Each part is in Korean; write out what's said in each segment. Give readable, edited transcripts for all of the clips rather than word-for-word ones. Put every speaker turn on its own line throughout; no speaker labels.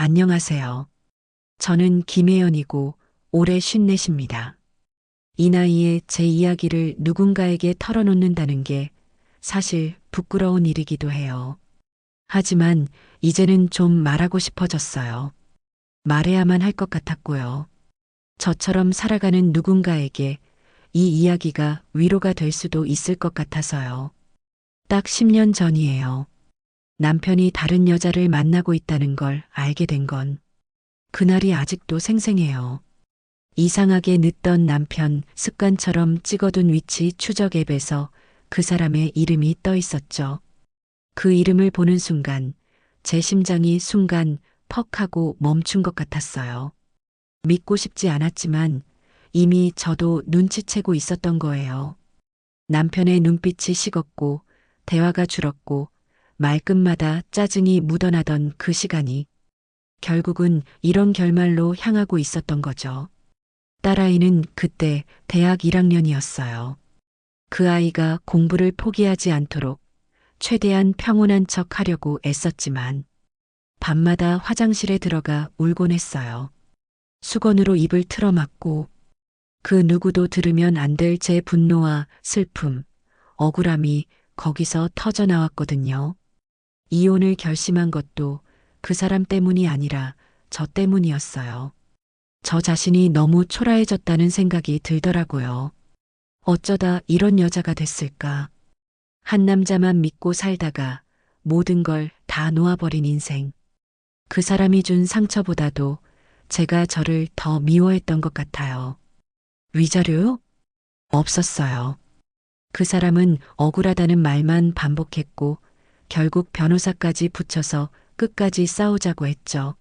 안녕하세요. 저는 김혜연이고 올해 54입니다. 이 나이에 제 이야기를 누군가에게 털어놓는다는 게 사실 부끄러운 일이기도 해요. 하지만 이제는 좀 말하고 싶어졌어요. 말해야만 할 것 같았고요. 저처럼 살아가는 누군가에게 이 이야기가 위로가 될 수도 있을 것 같아서요. 딱 10년 전이에요. 남편이 다른 여자를 만나고 있다는 걸 알게 된 건 그날이 아직도 생생해요. 이상하게 늦던 남편 습관처럼 찍어둔 위치 추적 앱에서 그 사람의 이름이 떠 있었죠. 그 이름을 보는 순간 제 심장이 순간 퍽 하고 멈춘 것 같았어요. 믿고 싶지 않았지만 이미 저도 눈치채고 있었던 거예요. 남편의 눈빛이 식었고 대화가 줄었고 말끝마다 짜증이 묻어나던 그 시간이 결국은 이런 결말로 향하고 있었던 거죠. 딸아이는 그때 대학 1학년이었어요. 그 아이가 공부를 포기하지 않도록 최대한 평온한 척 하려고 애썼지만 밤마다 화장실에 들어가 울곤 했어요. 수건으로 입을 틀어막고 그 누구도 들으면 안 될 제 분노와 슬픔, 억울함이 거기서 터져 나왔거든요. 이혼을 결심한 것도 그 사람 때문이 아니라 저 때문이었어요. 저 자신이 너무 초라해졌다는 생각이 들더라고요. 어쩌다 이런 여자가 됐을까? 한 남자만 믿고 살다가 모든 걸 다 놓아버린 인생. 그 사람이 준 상처보다도 제가 저를 더 미워했던 것 같아요. 위자료요? 없었어요. 그 사람은 억울하다는 말만 반복했고 결국 변호사까지 붙여서 끝까지 싸우자고 했죠.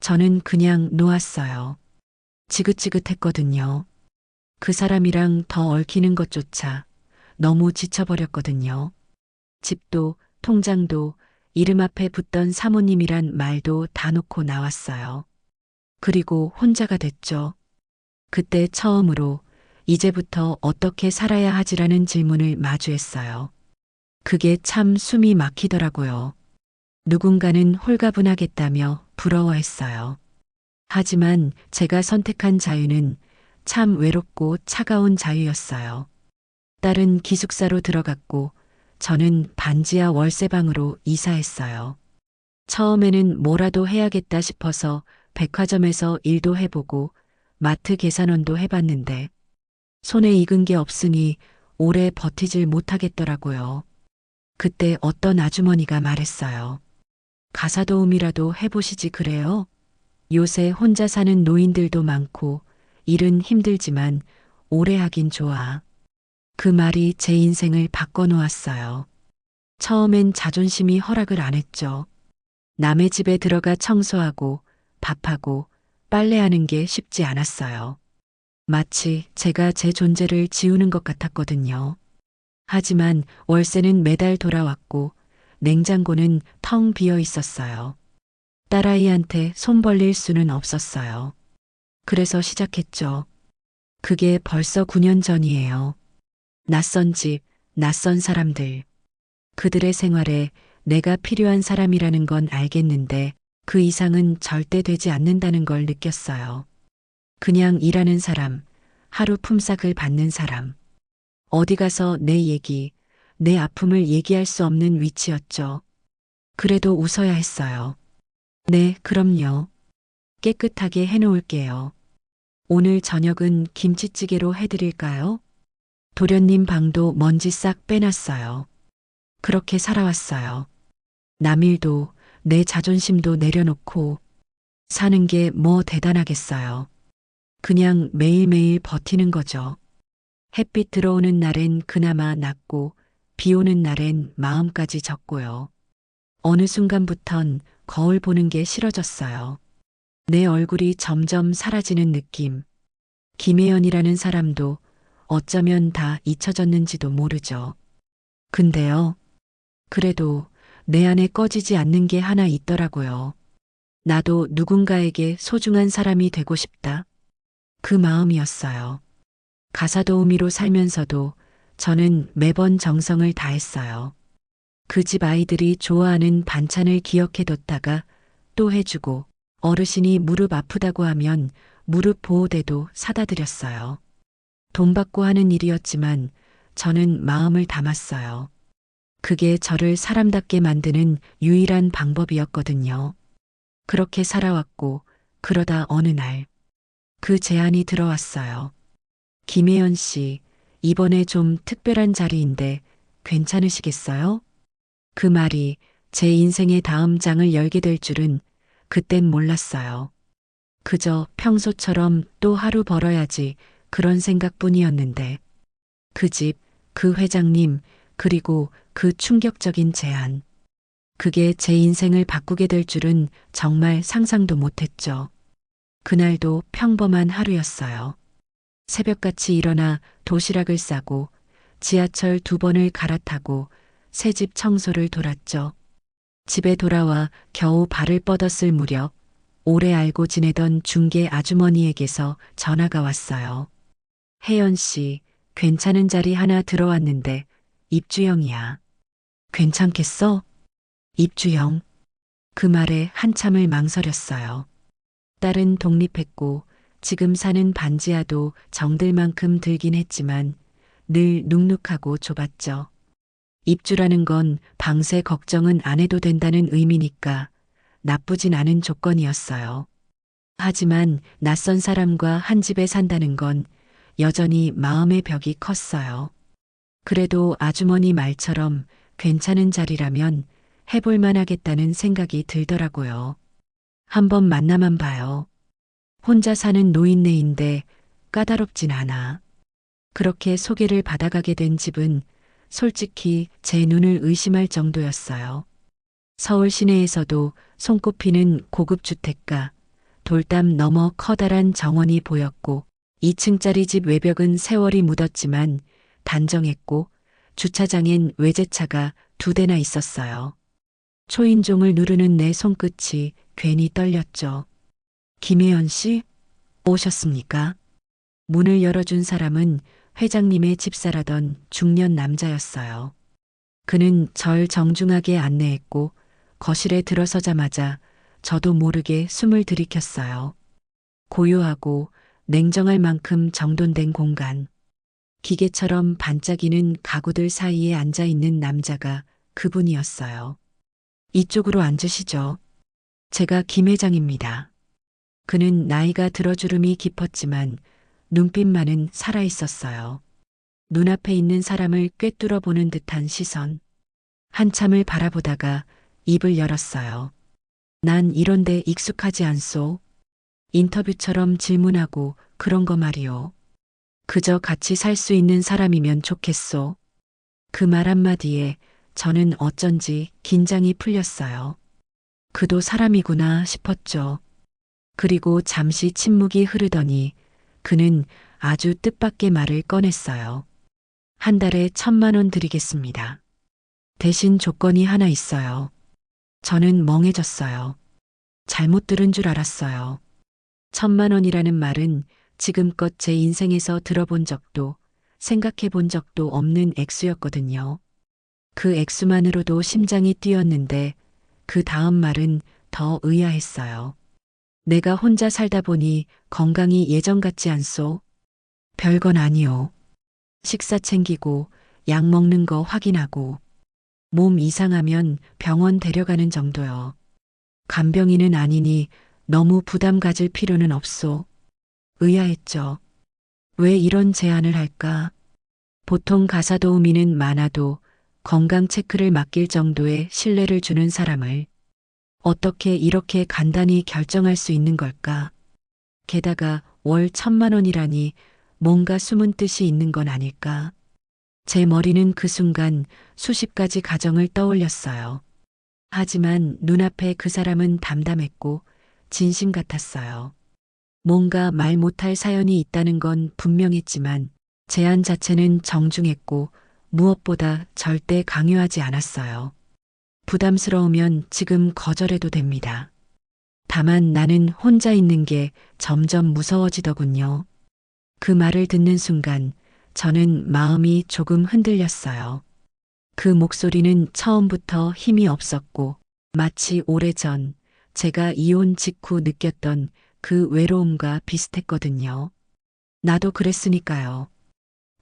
저는 그냥 놓았어요. 지긋지긋했거든요. 그 사람이랑 더 얽히는 것조차 너무 지쳐버렸거든요. 집도 통장도 이름 앞에 붙던 사모님이란 말도 다 놓고 나왔어요. 그리고 혼자가 됐죠. 그때 처음으로 이제부터 어떻게 살아야 하지라는 질문을 마주했어요. 그게 참 숨이 막히더라고요. 누군가는 홀가분하겠다며 부러워했어요. 하지만 제가 선택한 자유는 참 외롭고 차가운 자유였어요. 딸은 기숙사로 들어갔고 저는 반지하 월세방으로 이사했어요. 처음에는 뭐라도 해야겠다 싶어서 백화점에서 일도 해보고 마트 계산원도 해봤는데 손에 익은 게 없으니 오래 버티질 못하겠더라고요. 그때 어떤 아주머니가 말했어요. 가사도우미라도 해보시지 그래요? 요새 혼자 사는 노인들도 많고 일은 힘들지만 오래 하긴 좋아. 그 말이 제 인생을 바꿔놓았어요. 처음엔 자존심이 허락을 안 했죠. 남의 집에 들어가 청소하고 밥하고 빨래하는 게 쉽지 않았어요. 마치 제가 제 존재를 지우는 것 같았거든요. 하지만 월세는 매달 돌아왔고 냉장고는 텅 비어 있었어요. 딸아이한테 손 벌릴 수는 없었어요. 그래서 시작했죠. 그게 벌써 9년 전이에요. 낯선 집, 낯선 사람들. 그들의 생활에 내가 필요한 사람이라는 건 알겠는데 그 이상은 절대 되지 않는다는 걸 느꼈어요. 그냥 일하는 사람, 하루 품삯을 받는 사람. 어디 가서 내 얘기, 내 아픔을 얘기할 수 없는 위치였죠. 그래도 웃어야 했어요. 네, 그럼요. 깨끗하게 해놓을게요. 오늘 저녁은 김치찌개로 해드릴까요? 도련님 방도 먼지 싹 빼놨어요. 그렇게 살아왔어요. 남 일도 내 자존심도 내려놓고 사는 게 뭐 대단하겠어요. 그냥 매일매일 버티는 거죠. 햇빛 들어오는 날엔 그나마 낫고 비 오는 날엔 마음까지 적고요. 어느 순간부턴 거울 보는 게 싫어졌어요. 내 얼굴이 점점 사라지는 느낌. 김혜연이라는 사람도 어쩌면 다 잊혀졌는지도 모르죠. 근데요. 그래도 내 안에 꺼지지 않는 게 하나 있더라고요. 나도 누군가에게 소중한 사람이 되고 싶다. 그 마음이었어요. 가사도우미로 살면서도 저는 매번 정성을 다했어요. 그 집 아이들이 좋아하는 반찬을 기억해뒀다가 또 해주고 어르신이 무릎 아프다고 하면 무릎 보호대도 사다 드렸어요. 돈 받고 하는 일이었지만 저는 마음을 담았어요. 그게 저를 사람답게 만드는 유일한 방법이었거든요. 그렇게 살아왔고, 그러다 어느 날, 그 제안이 들어왔어요. 김혜연 씨, 이번에 좀 특별한 자리인데 괜찮으시겠어요? 그 말이 제 인생의 다음 장을 열게 될 줄은 그땐 몰랐어요. 그저 평소처럼 또 하루 벌어야지 그런 생각뿐이었는데 그 집, 그 회장님, 그리고 그 충격적인 제안. 그게 제 인생을 바꾸게 될 줄은 정말 상상도 못했죠. 그날도 평범한 하루였어요. 새벽같이 일어나 도시락을 싸고 지하철 2번을 갈아타고 새집 청소를 돌았죠. 집에 돌아와 겨우 발을 뻗었을 무렵 오래 알고 지내던 중개 아주머니에게서 전화가 왔어요. 혜연 씨, 괜찮은 자리 하나 들어왔는데 입주형이야. 괜찮겠어? 입주형. 그 말에 한참을 망설였어요. 딸은 독립했고 지금 사는 반지하도 정들 만큼 들긴 했지만 늘 눅눅하고 좁았죠. 입주라는 건 방세 걱정은 안 해도 된다는 의미니까 나쁘진 않은 조건이었어요. 하지만 낯선 사람과 한 집에 산다는 건 여전히 마음의 벽이 컸어요. 그래도 아주머니 말처럼 괜찮은 자리라면 해볼만 하겠다는 생각이 들더라고요. 한번 만나만 봐요. 혼자 사는 노인네인데 까다롭진 않아. 그렇게 소개를 받아가게 된 집은 솔직히 제 눈을 의심할 정도였어요. 서울 시내에서도 손꼽히는 고급 주택가, 돌담 너머 커다란 정원이 보였고 2층짜리 집 외벽은 세월이 묻었지만 단정했고 주차장엔 외제차가 2대나 있었어요. 초인종을 누르는 내 손끝이 괜히 떨렸죠. 김혜연 씨, 오셨습니까? 문을 열어준 사람은 회장님의 집사라던 중년 남자였어요. 그는 절 정중하게 안내했고 거실에 들어서자마자 저도 모르게 숨을 들이켰어요. 고요하고 냉정할 만큼 정돈된 공간. 기계처럼 반짝이는 가구들 사이에 앉아 있는 남자가 그분이었어요. 이쪽으로 앉으시죠. 제가 김 회장입니다. 그는 나이가 들어주름이 깊었지만 눈빛만은 살아있었어요. 눈앞에 있는 사람을 꿰뚫어 보는 듯한 시선. 한참을 바라보다가 입을 열었어요. 난 이런데 익숙하지 않소. 인터뷰처럼 질문하고 그런 거 말이오. 그저 같이 살 수 있는 사람이면 좋겠소. 그 말 한마디에 저는 어쩐지 긴장이 풀렸어요. 그도 사람이구나 싶었죠. 그리고 잠시 침묵이 흐르더니 그는 아주 뜻밖의 말을 꺼냈어요. 한 달에 1,000만 원 드리겠습니다. 대신 조건이 하나 있어요. 저는 멍해졌어요. 잘못 들은 줄 알았어요. 1,000만 원이라는 말은 지금껏 제 인생에서 들어본 적도 생각해 본 적도 없는 액수였거든요. 그 액수만으로도 심장이 뛰었는데 그 다음 말은 더 의아했어요. 내가 혼자 살다 보니 건강이 예전 같지 않소? 별건 아니오. 식사 챙기고 약 먹는 거 확인하고 몸 이상하면 병원 데려가는 정도요. 간병인은 아니니 너무 부담 가질 필요는 없소. 의아했죠. 왜 이런 제안을 할까? 보통 가사 도우미는 많아도 건강 체크를 맡길 정도의 신뢰를 주는 사람을 어떻게 이렇게 간단히 결정할 수 있는 걸까? 게다가 월 1,000만 원이라니 뭔가 숨은 뜻이 있는 건 아닐까? 제 머리는 그 순간 수십 가지 가정을 떠올렸어요. 하지만 눈앞에 그 사람은 담담했고 진심 같았어요. 뭔가 말 못할 사연이 있다는 건 분명했지만 제안 자체는 정중했고 무엇보다 절대 강요하지 않았어요. 부담스러우면 지금 거절해도 됩니다. 다만 나는 혼자 있는 게 점점 무서워지더군요. 그 말을 듣는 순간 저는 마음이 조금 흔들렸어요. 그 목소리는 처음부터 힘이 없었고 마치 오래전 제가 이혼 직후 느꼈던 그 외로움과 비슷했거든요. 나도 그랬으니까요.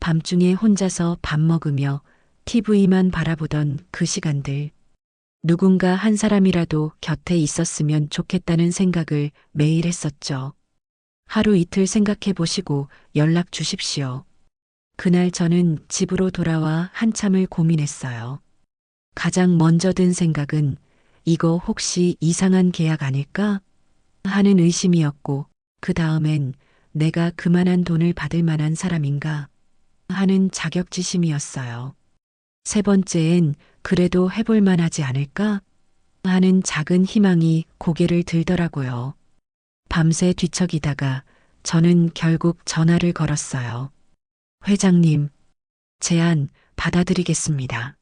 밤중에 혼자서 밥 먹으며 TV만 바라보던 그 시간들. 누군가 한 사람이라도 곁에 있었으면 좋겠다는 생각을 매일 했었죠. 하루 이틀 생각해 보시고 연락 주십시오. 그날 저는 집으로 돌아와 한참을 고민했어요. 가장 먼저 든 생각은 이거 혹시 이상한 계약 아닐까? 하는 의심이었고, 그 다음엔 내가 그만한 돈을 받을 만한 사람인가? 하는 자격지심이었어요. 세 번째엔 그래도 해볼 만하지 않을까? 하는 작은 희망이 고개를 들더라고요. 밤새 뒤척이다가 저는 결국 전화를 걸었어요. 회장님, 제안 받아들이겠습니다.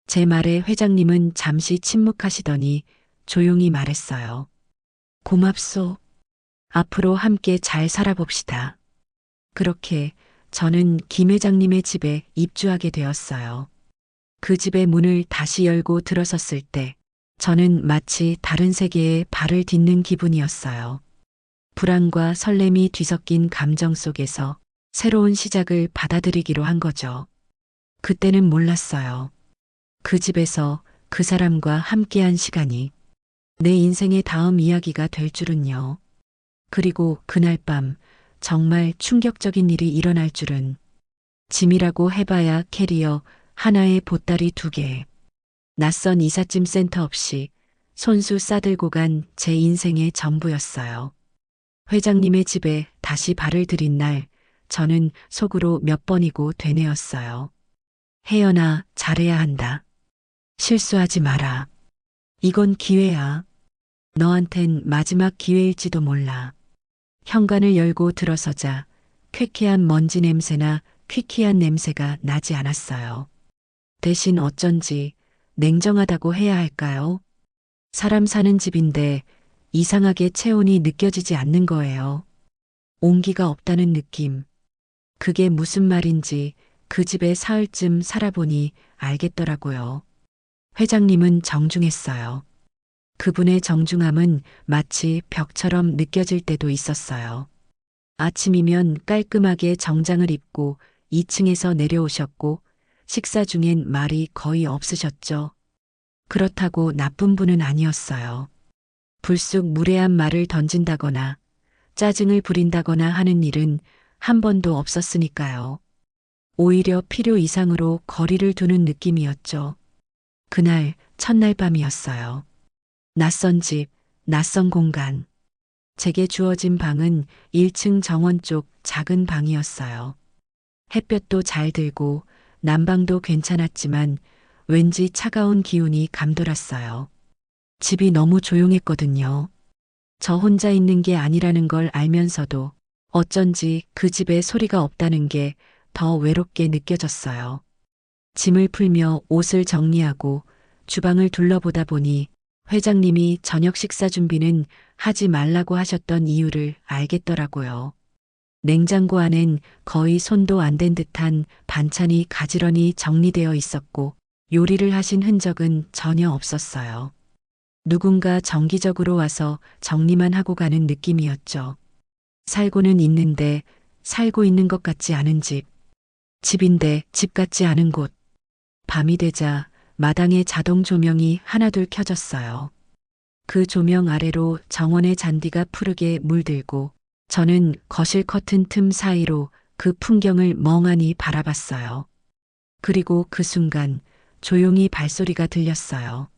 제 말에 회장님은 잠시 침묵하시더니 조용히 말했어요. 고맙소. 앞으로 함께 잘 살아봅시다. 그렇게 저는 김 회장님의 집에 입주하게 되었어요. 그 집의 문을 다시 열고 들어섰을 때 저는 마치 다른 세계에 발을 딛는 기분이었어요. 불안과 설렘이 뒤섞인 감정 속에서 새로운 시작을 받아들이기로 한 거죠. 그때는 몰랐어요. 그 집에서 그 사람과 함께한 시간이 내 인생의 다음 이야기가 될 줄은요. 그리고 그날 밤 정말 충격적인 일이 일어날 줄은 짐이라고 해봐야 캐리어 하나에 보따리 2개. 낯선 이삿짐 센터 없이 손수 싸들고 간 제 인생의 전부였어요. 회장님의 집에 다시 발을 들인 날 저는 속으로 몇 번이고 되뇌었어요. 혜연아, 잘해야 한다. 실수하지 마라. 이건 기회야. 너한텐 마지막 기회일지도 몰라. 현관을 열고 들어서자 쾌쾌한 먼지 냄새나 퀴퀴한 냄새가 나지 않았어요. 대신 어쩐지 냉정하다고 해야 할까요? 사람 사는 집인데 이상하게 체온이 느껴지지 않는 거예요. 온기가 없다는 느낌. 그게 무슨 말인지 그 집에 사흘쯤 살아보니 알겠더라고요. 회장님은 정중했어요. 그분의 정중함은 마치 벽처럼 느껴질 때도 있었어요. 아침이면 깔끔하게 정장을 입고 2층에서 내려오셨고 식사 중엔 말이 거의 없으셨죠. 그렇다고 나쁜 분은 아니었어요. 불쑥 무례한 말을 던진다거나 짜증을 부린다거나 하는 일은 한 번도 없었으니까요. 오히려 필요 이상으로 거리를 두는 느낌이었죠. 그날 첫날 밤이었어요. 낯선 집, 낯선 공간. 제게 주어진 방은 1층 정원 쪽 작은 방이었어요. 햇볕도 잘 들고 난방도 괜찮았지만 왠지 차가운 기운이 감돌았어요. 집이 너무 조용했거든요. 저 혼자 있는 게 아니라는 걸 알면서도 어쩐지 그 집에 소리가 없다는 게 더 외롭게 느껴졌어요. 짐을 풀며 옷을 정리하고 주방을 둘러보다 보니 회장님이 저녁 식사 준비는 하지 말라고 하셨던 이유를 알겠더라고요. 냉장고 안엔 거의 손도 안 댄 듯한 반찬이 가지런히 정리되어 있었고 요리를 하신 흔적은 전혀 없었어요. 누군가 정기적으로 와서 정리만 하고 가는 느낌이었죠. 살고는 있는데 살고 있는 것 같지 않은 집. 집인데 집 같지 않은 곳. 밤이 되자 마당에 자동 조명이 하나둘 켜졌어요. 그 조명 아래로 정원의 잔디가 푸르게 물들고 저는 거실 커튼 틈 사이로 그 풍경을 멍하니 바라봤어요. 그리고 그 순간 조용히 발소리가 들렸어요.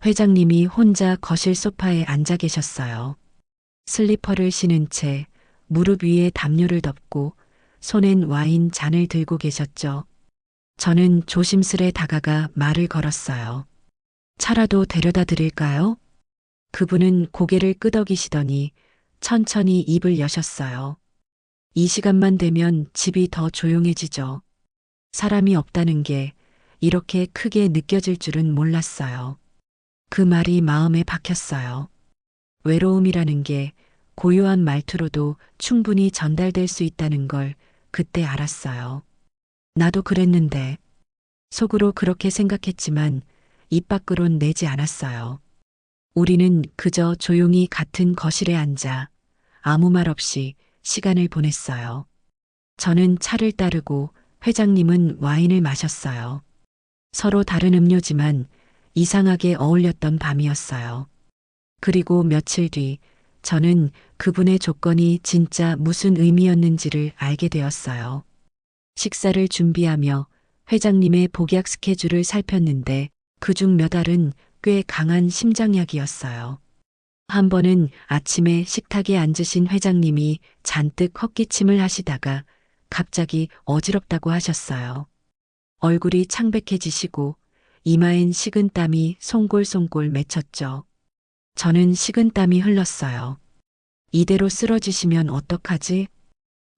회장님이 혼자 거실 소파에 앉아 계셨어요. 슬리퍼를 신은 채 무릎 위에 담요를 덮고 손엔 와인 잔을 들고 계셨죠. 저는 조심스레 다가가 말을 걸었어요. 차라도 데려다 드릴까요? 그분은 고개를 끄덕이시더니 천천히 입을 여셨어요. 이 시간만 되면 집이 더 조용해지죠. 사람이 없다는 게 이렇게 크게 느껴질 줄은 몰랐어요. 그 말이 마음에 박혔어요. 외로움이라는 게 고요한 말투로도 충분히 전달될 수 있다는 걸 그때 알았어요. 나도 그랬는데 속으로 그렇게 생각했지만 입 밖으론 내지 않았어요. 우리는 그저 조용히 같은 거실에 앉아 아무 말 없이 시간을 보냈어요. 저는 차를 따르고 회장님은 와인을 마셨어요. 서로 다른 음료지만 이상하게 어울렸던 밤이었어요. 그리고 며칠 뒤 저는 그분의 조건이 진짜 무슨 의미였는지를 알게 되었어요. 식사를 준비하며 회장님의 복약 스케줄을 살폈는데 그중 몇 알은 꽤 강한 심장약이었어요. 한 번은 아침에 식탁에 앉으신 회장님이 잔뜩 헛기침을 하시다가 갑자기 어지럽다고 하셨어요. 얼굴이 창백해지시고 이마엔 식은땀이 송골송골 맺혔죠. 저는 식은땀이 흘렀어요. 이대로 쓰러지시면 어떡하지?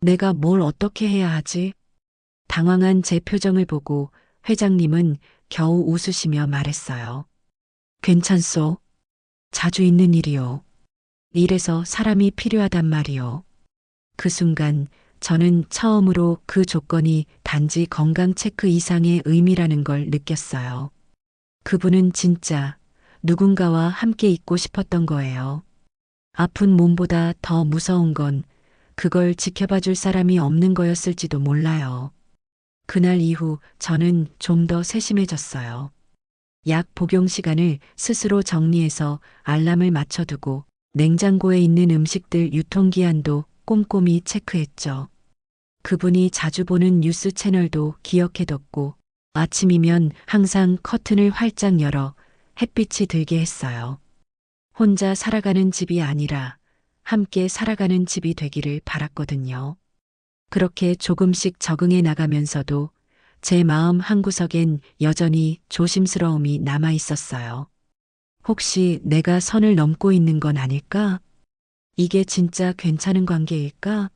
내가 뭘 어떻게 해야 하지? 당황한 제 표정을 보고 회장님은 겨우 웃으시며 말했어요. 괜찮소. 자주 있는 일이요. 이래서 사람이 필요하단 말이요. 그 순간 저는 처음으로 그 조건이 단지 건강 체크 이상의 의미라는 걸 느꼈어요. 그분은 진짜 누군가와 함께 있고 싶었던 거예요. 아픈 몸보다 더 무서운 건 그걸 지켜봐 줄 사람이 없는 거였을지도 몰라요. 그날 이후 저는 좀 더 세심해졌어요. 약 복용 시간을 스스로 정리해서 알람을 맞춰두고 냉장고에 있는 음식들 유통기한도 꼼꼼히 체크했죠. 그분이 자주 보는 뉴스 채널도 기억해뒀고 아침이면 항상 커튼을 활짝 열어 햇빛이 들게 했어요. 혼자 살아가는 집이 아니라 함께 살아가는 집이 되기를 바랐거든요. 그렇게 조금씩 적응해 나가면서도 제 마음 한구석엔 여전히 조심스러움이 남아 있었어요. 혹시 내가 선을 넘고 있는 건 아닐까? 이게 진짜 괜찮은 관계일까?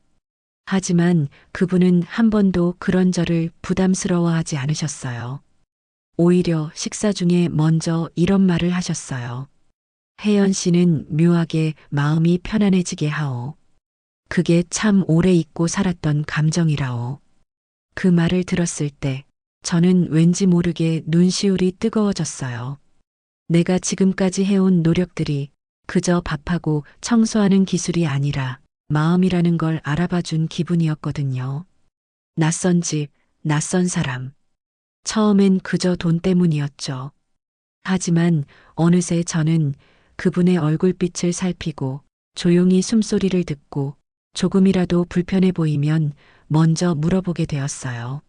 하지만 그분은 한 번도 그런 저를 부담스러워하지 않으셨어요. 오히려 식사 중에 먼저 이런 말을 하셨어요. 혜연 씨는 묘하게 마음이 편안해지게 하오. 그게 참 오래 잊고 살았던 감정이라오. 그 말을 들었을 때 저는 왠지 모르게 눈시울이 뜨거워졌어요. 내가 지금까지 해온 노력들이 그저 밥하고 청소하는 기술이 아니라 마음이라는 걸 알아봐 준 기분이었거든요. 낯선 집, 낯선 사람. 처음엔 그저 돈 때문이었죠. 하지만 어느새 저는 그분의 얼굴빛을 살피고 조용히 숨소리를 듣고 조금이라도 불편해 보이면 먼저 물어보게 되었어요.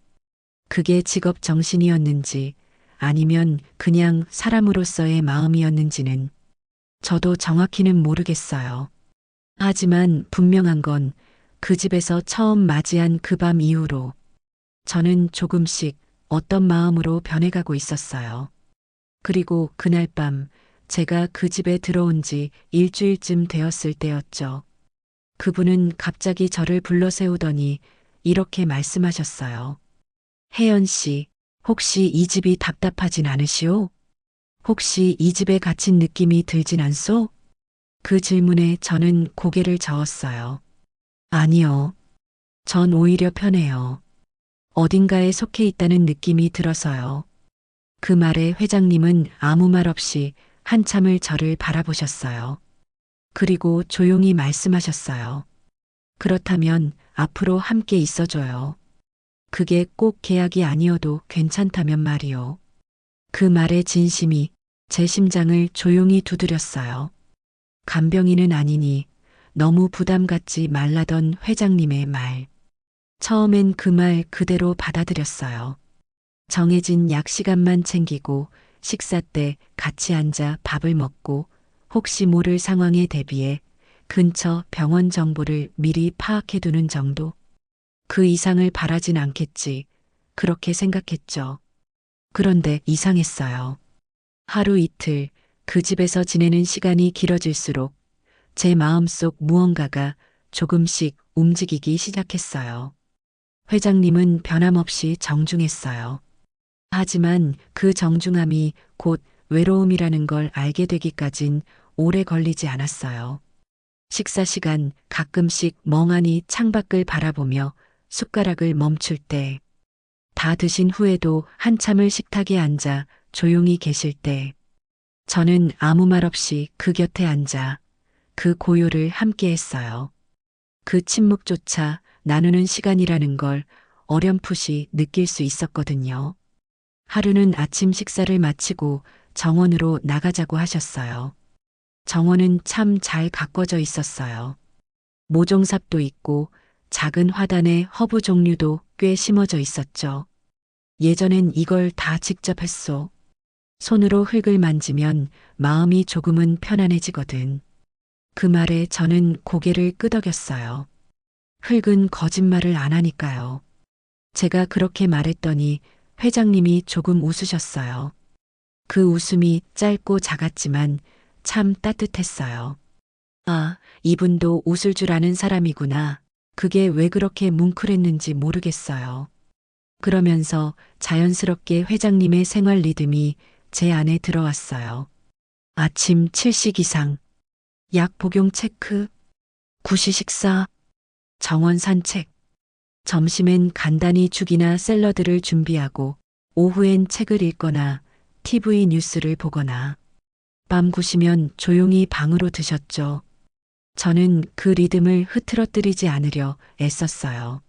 그게 직업 정신이었는지 아니면 그냥 사람으로서의 마음이었는지는 저도 정확히는 모르겠어요. 하지만 분명한 건 그 집에서 처음 맞이한 그 밤 이후로 저는 조금씩 어떤 마음으로 변해가고 있었어요. 그리고 그날 밤 제가 그 집에 들어온 지 일주일쯤 되었을 때였죠. 그분은 갑자기 저를 불러 세우더니 이렇게 말씀하셨어요. 혜연 씨, 혹시 이 집이 답답하진 않으시오? 혹시 이 집에 갇힌 느낌이 들진 않소? 그 질문에 저는 고개를 저었어요. 아니요. 전 오히려 편해요. 어딘가에 속해 있다는 느낌이 들어서요. 그 말에 회장님은 아무 말 없이 한참을 저를 바라보셨어요. 그리고 조용히 말씀하셨어요. 그렇다면 앞으로 함께 있어줘요. 그게 꼭 계약이 아니어도 괜찮다면 말이요. 그 말의 진심이 제 심장을 조용히 두드렸어요. 간병인은 아니니 너무 부담 갖지 말라던 회장님의 말. 처음엔 그 말 그대로 받아들였어요. 정해진 약 시간만 챙기고 식사 때 같이 앉아 밥을 먹고 혹시 모를 상황에 대비해 근처 병원 정보를 미리 파악해 두는 정도? 그 이상을 바라진 않겠지. 그렇게 생각했죠. 그런데 이상했어요. 하루 이틀 그 집에서 지내는 시간이 길어질수록 제 마음속 무언가가 조금씩 움직이기 시작했어요. 회장님은 변함없이 정중했어요. 하지만 그 정중함이 곧 외로움이라는 걸 알게 되기까진 오래 걸리지 않았어요. 식사 시간 가끔씩 멍하니 창밖을 바라보며 숟가락을 멈출 때, 다 드신 후에도 한참을 식탁에 앉아 조용히 계실 때, 저는 아무 말 없이 그 곁에 앉아 그 고요를 함께 했어요. 그 침묵조차 나누는 시간이라는 걸 어렴풋이 느낄 수 있었거든요. 하루는 아침 식사를 마치고 정원으로 나가자고 하셨어요. 정원은 참 잘 가꿔져 있었어요. 모종삽도 있고 작은 화단에 허브 종류도 꽤 심어져 있었죠. 예전엔 이걸 다 직접 했소. 손으로 흙을 만지면 마음이 조금은 편안해지거든. 그 말에 저는 고개를 끄덕였어요. 흙은 거짓말을 안 하니까요. 제가 그렇게 말했더니 회장님이 조금 웃으셨어요. 그 웃음이 짧고 작았지만 참 따뜻했어요. 아, 이분도 웃을 줄 아는 사람이구나. 그게 왜 그렇게 뭉클했는지 모르겠어요. 그러면서 자연스럽게 회장님의 생활 리듬이 제 안에 들어왔어요. 아침 7식 이상, 약 복용 체크, 구시 식사, 정원 산책, 점심엔 간단히 죽이나 샐러드를 준비하고 오후엔 책을 읽거나 TV 뉴스를 보거나 밤 9시면 조용히 방으로 드셨죠. 저는 그 리듬을 흐트러뜨리지 않으려 애썼어요.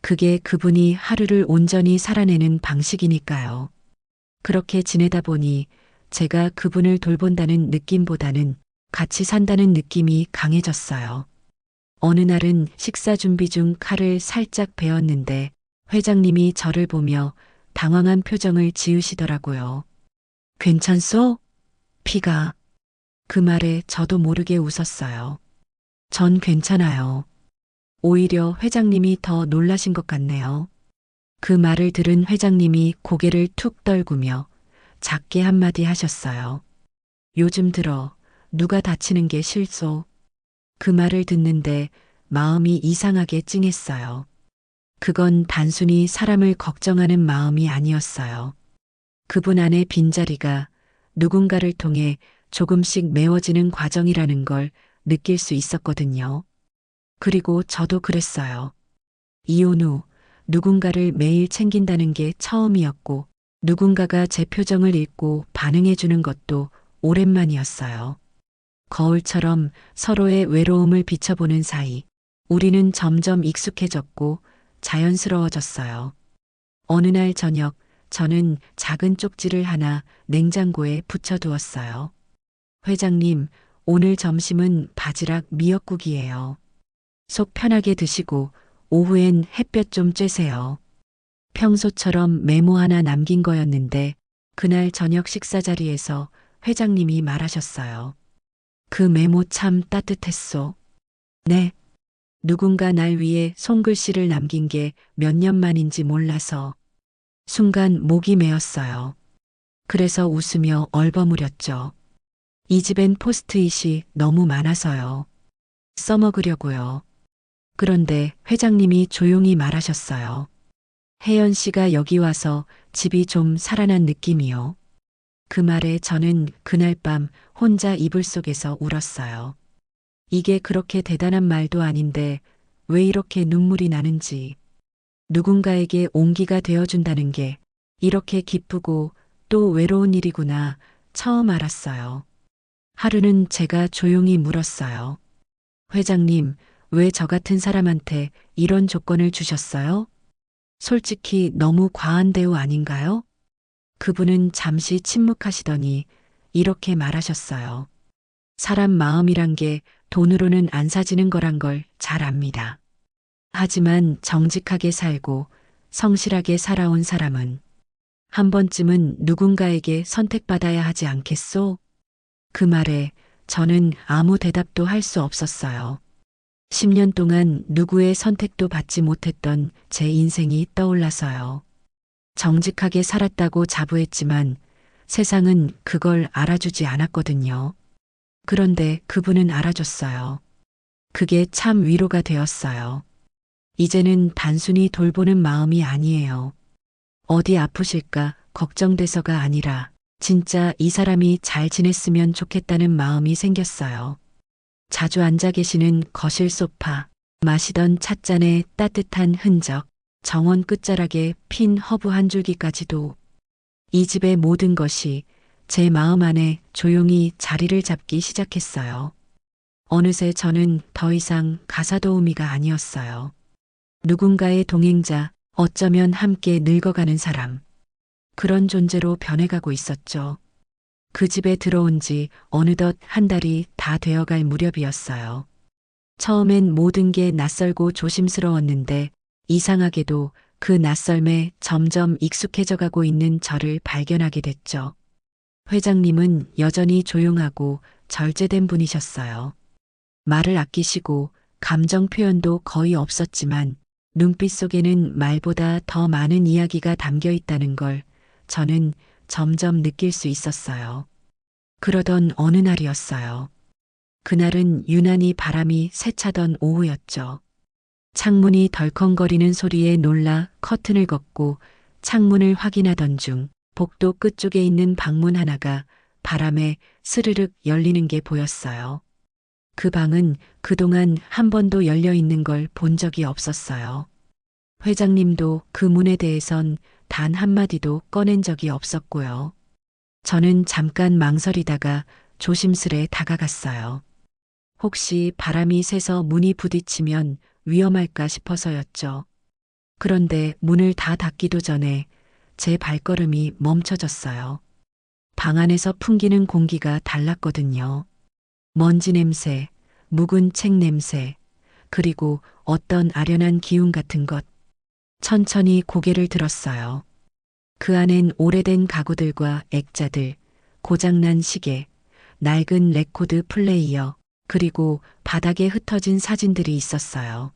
그게 그분이 하루를 온전히 살아내는 방식이니까요. 그렇게 지내다 보니 제가 그분을 돌본다는 느낌보다는 같이 산다는 느낌이 강해졌어요. 어느 날은 식사 준비 중 칼을 살짝 베었는데 회장님이 저를 보며 당황한 표정을 지으시더라고요. 괜찮소? 피가. 그 말에 저도 모르게 웃었어요. 전 괜찮아요. 오히려 회장님이 더 놀라신 것 같네요. 그 말을 들은 회장님이 고개를 툭 떨구며 작게 한마디 하셨어요. 요즘 들어 누가 다치는 게 싫소? 그 말을 듣는데 마음이 이상하게 찡했어요. 그건 단순히 사람을 걱정하는 마음이 아니었어요. 그분 안의 빈자리가 누군가를 통해 조금씩 메워지는 과정이라는 걸 느낄 수 있었거든요. 그리고 저도 그랬어요. 이혼 후 누군가를 매일 챙긴다는 게 처음이었고 누군가가 제 표정을 읽고 반응해 주는 것도 오랜만이었어요. 거울처럼 서로의 외로움을 비춰보는 사이 우리는 점점 익숙해졌고 자연스러워졌어요. 어느 날 저녁 저는 작은 쪽지를 하나 냉장고에 붙여두었어요. 회장님, 오늘 점심은 바지락 미역국이에요. 속 편하게 드시고 오후엔 햇볕 좀 쬐세요. 평소처럼 메모 하나 남긴 거였는데 그날 저녁 식사 자리에서 회장님이 말하셨어요. 그 메모 참 따뜻했소. 네. 누군가 날 위해 손글씨를 남긴 게 몇 년 만인지 몰라서 순간 목이 메었어요. 그래서 웃으며 얼버무렸죠. 이 집엔 포스트잇이 너무 많아서요. 써먹으려고요. 그런데 회장님이 조용히 말하셨어요. 혜연 씨가 여기 와서 집이 좀 살아난 느낌이요. 그 말에 저는 그날 밤 혼자 이불 속에서 울었어요. 이게 그렇게 대단한 말도 아닌데 왜 이렇게 눈물이 나는지. 누군가에게 온기가 되어준다는 게 이렇게 기쁘고 또 외로운 일이구나 처음 알았어요. 하루는 제가 조용히 물었어요. 회장님, 왜 저 같은 사람한테 이런 조건을 주셨어요? 솔직히 너무 과한 대우 아닌가요? 그분은 잠시 침묵하시더니 이렇게 말하셨어요. 사람 마음이란 게 돈으로는 안 사지는 거란 걸 잘 압니다. 하지만 정직하게 살고 성실하게 살아온 사람은 한 번쯤은 누군가에게 선택받아야 하지 않겠소? 그 말에 저는 아무 대답도 할 수 없었어요. 10년 동안 누구의 선택도 받지 못했던 제 인생이 떠올라서요. 정직하게 살았다고 자부했지만 세상은 그걸 알아주지 않았거든요. 그런데 그분은 알아줬어요. 그게 참 위로가 되었어요. 이제는 단순히 돌보는 마음이 아니에요. 어디 아프실까 걱정돼서가 아니라 진짜 이 사람이 잘 지냈으면 좋겠다는 마음이 생겼어요. 자주 앉아 계시는 거실 소파, 마시던 찻잔의 따뜻한 흔적, 정원 끝자락에 핀 허브 한 줄기까지도 이 집의 모든 것이 제 마음 안에 조용히 자리를 잡기 시작했어요. 어느새 저는 더 이상 가사도우미가 아니었어요. 누군가의 동행자, 어쩌면 함께 늙어가는 사람. 그런 존재로 변해가고 있었죠. 그 집에 들어온 지 어느덧 한 달이 다 되어갈 무렵이었어요. 처음엔 모든 게 낯설고 조심스러웠는데 이상하게도 그 낯설매 점점 익숙해져 가고 있는 저를 발견하게 됐죠. 회장님은 여전히 조용하고 절제된 분이셨어요. 말을 아끼시고 감정 표현도 거의 없었지만 눈빛 속에는 말보다 더 많은 이야기가 담겨 있다는 걸 저는 점점 느낄 수 있었어요. 그러던 어느 날이었어요. 그날은 유난히 바람이 세차던 오후였죠. 창문이 덜컹거리는 소리에 놀라 커튼을 걷고 창문을 확인하던 중 복도 끝쪽에 있는 방문 하나가 바람에 스르륵 열리는 게 보였어요. 그 방은 그동안 한 번도 열려 있는 걸 본 적이 없었어요. 회장님도 그 문에 대해선 단 한마디도 꺼낸 적이 없었고요. 저는 잠깐 망설이다가 조심스레 다가갔어요. 혹시 바람이 세서 문이 부딪히면 위험할까 싶어서였죠. 그런데 문을 다 닫기도 전에 제 발걸음이 멈춰졌어요. 방 안에서 풍기는 공기가 달랐거든요. 먼지 냄새, 묵은 책 냄새, 그리고 어떤 아련한 기운 같은 것. 천천히 고개를 들었어요. 그 안엔 오래된 가구들과 액자들, 고장난 시계, 낡은 레코드 플레이어, 그리고 바닥에 흩어진 사진들이 있었어요.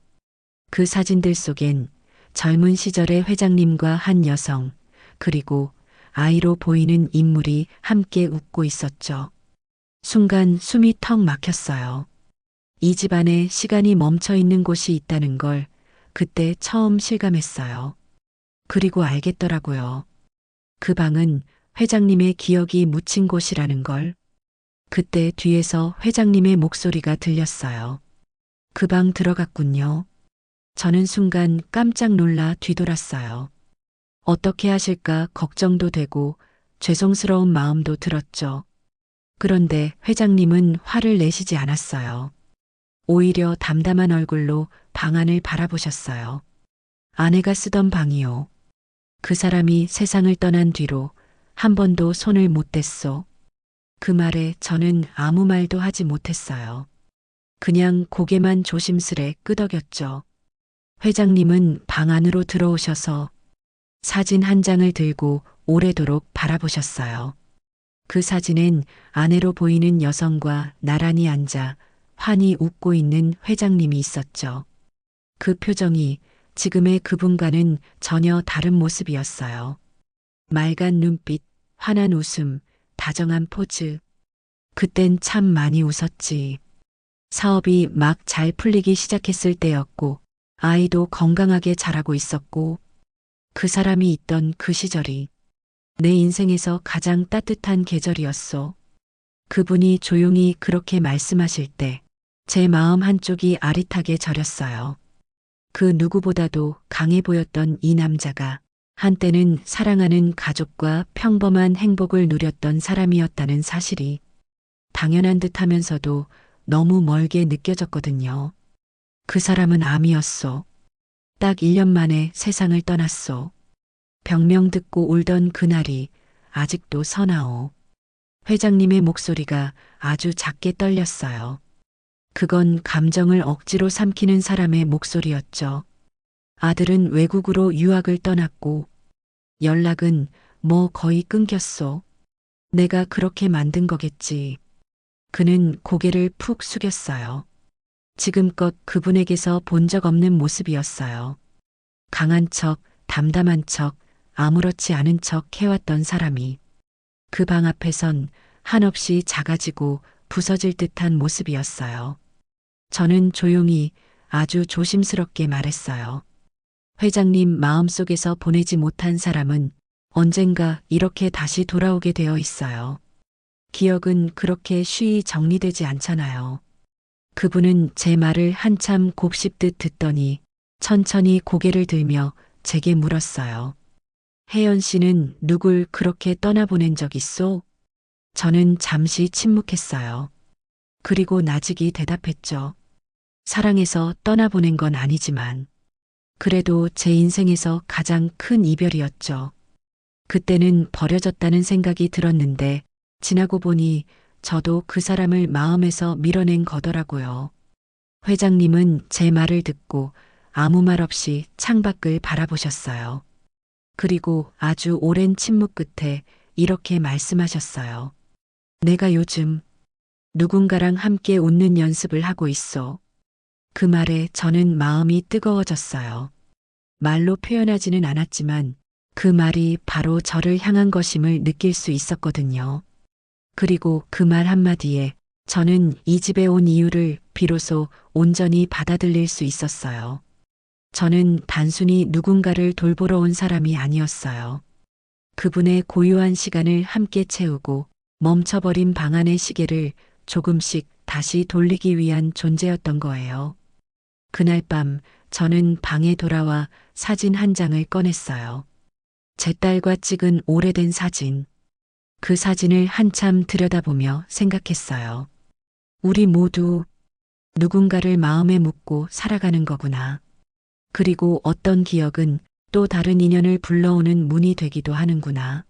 그 사진들 속엔 젊은 시절의 회장님과 한 여성, 그리고 아이로 보이는 인물이 함께 웃고 있었죠. 순간 숨이 턱 막혔어요. 이 집안에 시간이 멈춰 있는 곳이 있다는 걸 그때 처음 실감했어요. 그리고 알겠더라고요. 그 방은 회장님의 기억이 묻힌 곳이라는 걸. 그때 뒤에서 회장님의 목소리가 들렸어요. 그 방 들어갔군요. 저는 순간 깜짝 놀라 뒤돌았어요. 어떻게 하실까 걱정도 되고 죄송스러운 마음도 들었죠. 그런데 회장님은 화를 내시지 않았어요. 오히려 담담한 얼굴로 방 안을 바라보셨어요. 아내가 쓰던 방이요. 그 사람이 세상을 떠난 뒤로 한 번도 손을 못 댔소. 그 말에 저는 아무 말도 하지 못했어요. 그냥 고개만 조심스레 끄덕였죠. 회장님은 방 안으로 들어오셔서 사진 한 장을 들고 오래도록 바라보셨어요. 그 사진엔 아내로 보이는 여성과 나란히 앉아 환히 웃고 있는 회장님이 있었죠. 그 표정이 지금의 그분과는 전혀 다른 모습이었어요. 맑은 눈빛, 환한 웃음, 다정한 포즈. 그땐 참 많이 웃었지. 사업이 막 잘 풀리기 시작했을 때였고, 아이도 건강하게 자라고 있었고, 그 사람이 있던 그 시절이 내 인생에서 가장 따뜻한 계절이었소. 그분이 조용히 그렇게 말씀하실 때 제 마음 한쪽이 아릿하게 저렸어요. 그 누구보다도 강해 보였던 이 남자가 한때는 사랑하는 가족과 평범한 행복을 누렸던 사람이었다는 사실이 당연한 듯 하면서도 너무 멀게 느껴졌거든요. 그 사람은 암이었소. 딱 1년 만에 세상을 떠났소. 병명 듣고 울던 그날이 아직도 서나오. 회장님의 목소리가 아주 작게 떨렸어요. 그건 감정을 억지로 삼키는 사람의 목소리였죠. 아들은 외국으로 유학을 떠났고 연락은 뭐 거의 끊겼소. 내가 그렇게 만든 거겠지. 그는 고개를 푹 숙였어요. 지금껏 그분에게서 본 적 없는 모습이었어요. 강한 척, 담담한 척, 아무렇지 않은 척 해왔던 사람이 그 방 앞에선 한없이 작아지고 부서질 듯한 모습이었어요. 저는 조용히 아주 조심스럽게 말했어요. 회장님 마음속에서 보내지 못한 사람은 언젠가 이렇게 다시 돌아오게 되어 있어요. 기억은 그렇게 쉬이 정리되지 않잖아요. 그분은 제 말을 한참 곱씹듯 듣더니 천천히 고개를 들며 제게 물었어요. 혜연 씨는 누굴 그렇게 떠나보낸 적 있소? 저는 잠시 침묵했어요. 그리고 나직이 대답했죠. 사랑해서 떠나보낸 건 아니지만, 그래도 제 인생에서 가장 큰 이별이었죠. 그때는 버려졌다는 생각이 들었는데, 지나고 보니 저도 그 사람을 마음에서 밀어낸 거더라고요. 회장님은 제 말을 듣고 아무 말 없이 창밖을 바라보셨어요. 그리고 아주 오랜 침묵 끝에 이렇게 말씀하셨어요. 내가 요즘 누군가랑 함께 웃는 연습을 하고 있어. 그 말에 저는 마음이 뜨거워졌어요. 말로 표현하지는 않았지만 그 말이 바로 저를 향한 것임을 느낄 수 있었거든요. 그리고 그 말 한마디에 저는 이 집에 온 이유를 비로소 온전히 받아들일 수 있었어요. 저는 단순히 누군가를 돌보러 온 사람이 아니었어요. 그분의 고요한 시간을 함께 채우고 멈춰버린 방 안의 시계를 조금씩 다시 돌리기 위한 존재였던 거예요. 그날 밤 저는 방에 돌아와 사진 한 장을 꺼냈어요. 제 딸과 찍은 오래된 사진. 그 사진을 한참 들여다보며 생각했어요. 우리 모두 누군가를 마음에 묻고 살아가는 거구나. 그리고 어떤 기억은 또 다른 인연을 불러오는 문이 되기도 하는구나.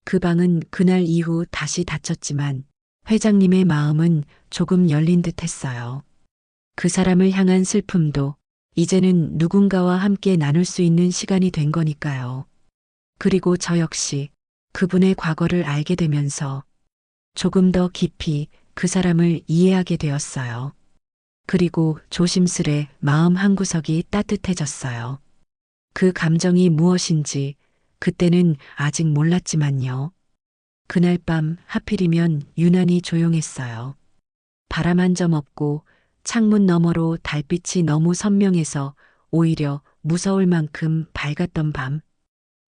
그 방은 그날 이후 다시 닫혔지만 회장님의 마음은 조금 열린 듯 했어요. 그 사람을 향한 슬픔도 이제는 누군가와 함께 나눌 수 있는 시간이 된 거니까요. 그리고 저 역시 그분의 과거를 알게 되면서 조금 더 깊이 그 사람을 이해하게 되었어요. 그리고 조심스레 마음 한구석이 따뜻해졌어요. 그 감정이 무엇인지 그때는 아직 몰랐지만요. 그날 밤 하필이면 유난히 조용했어요. 바람 한 점 없고 창문 너머로 달빛이 너무 선명해서 오히려 무서울 만큼 밝았던 밤.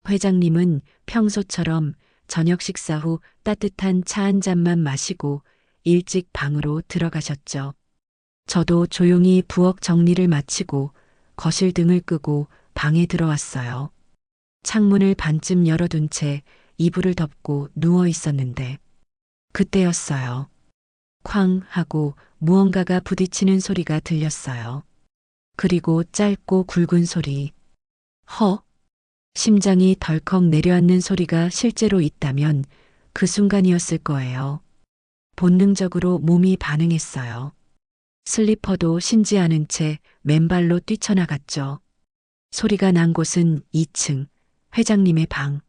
회장님은 평소처럼 저녁 식사 후 따뜻한 차 한 잔만 마시고 일찍 방으로 들어가셨죠. 저도 조용히 부엌 정리를 마치고 거실 등을 끄고 방에 들어왔어요. 창문을 반쯤 열어둔 채 이불을 덮고 누워 있었는데 그때였어요. 쾅 하고 무언가가 부딪히는 소리가 들렸어요. 그리고 짧고 굵은 소리. 허. 심장이 덜컥 내려앉는 소리가 실제로 있다면 그 순간이었을 거예요. 본능적으로 몸이 반응했어요. 슬리퍼도 신지 않은 채 맨발로 뛰쳐나갔죠. 소리가 난 곳은 2층, 회장님의 방.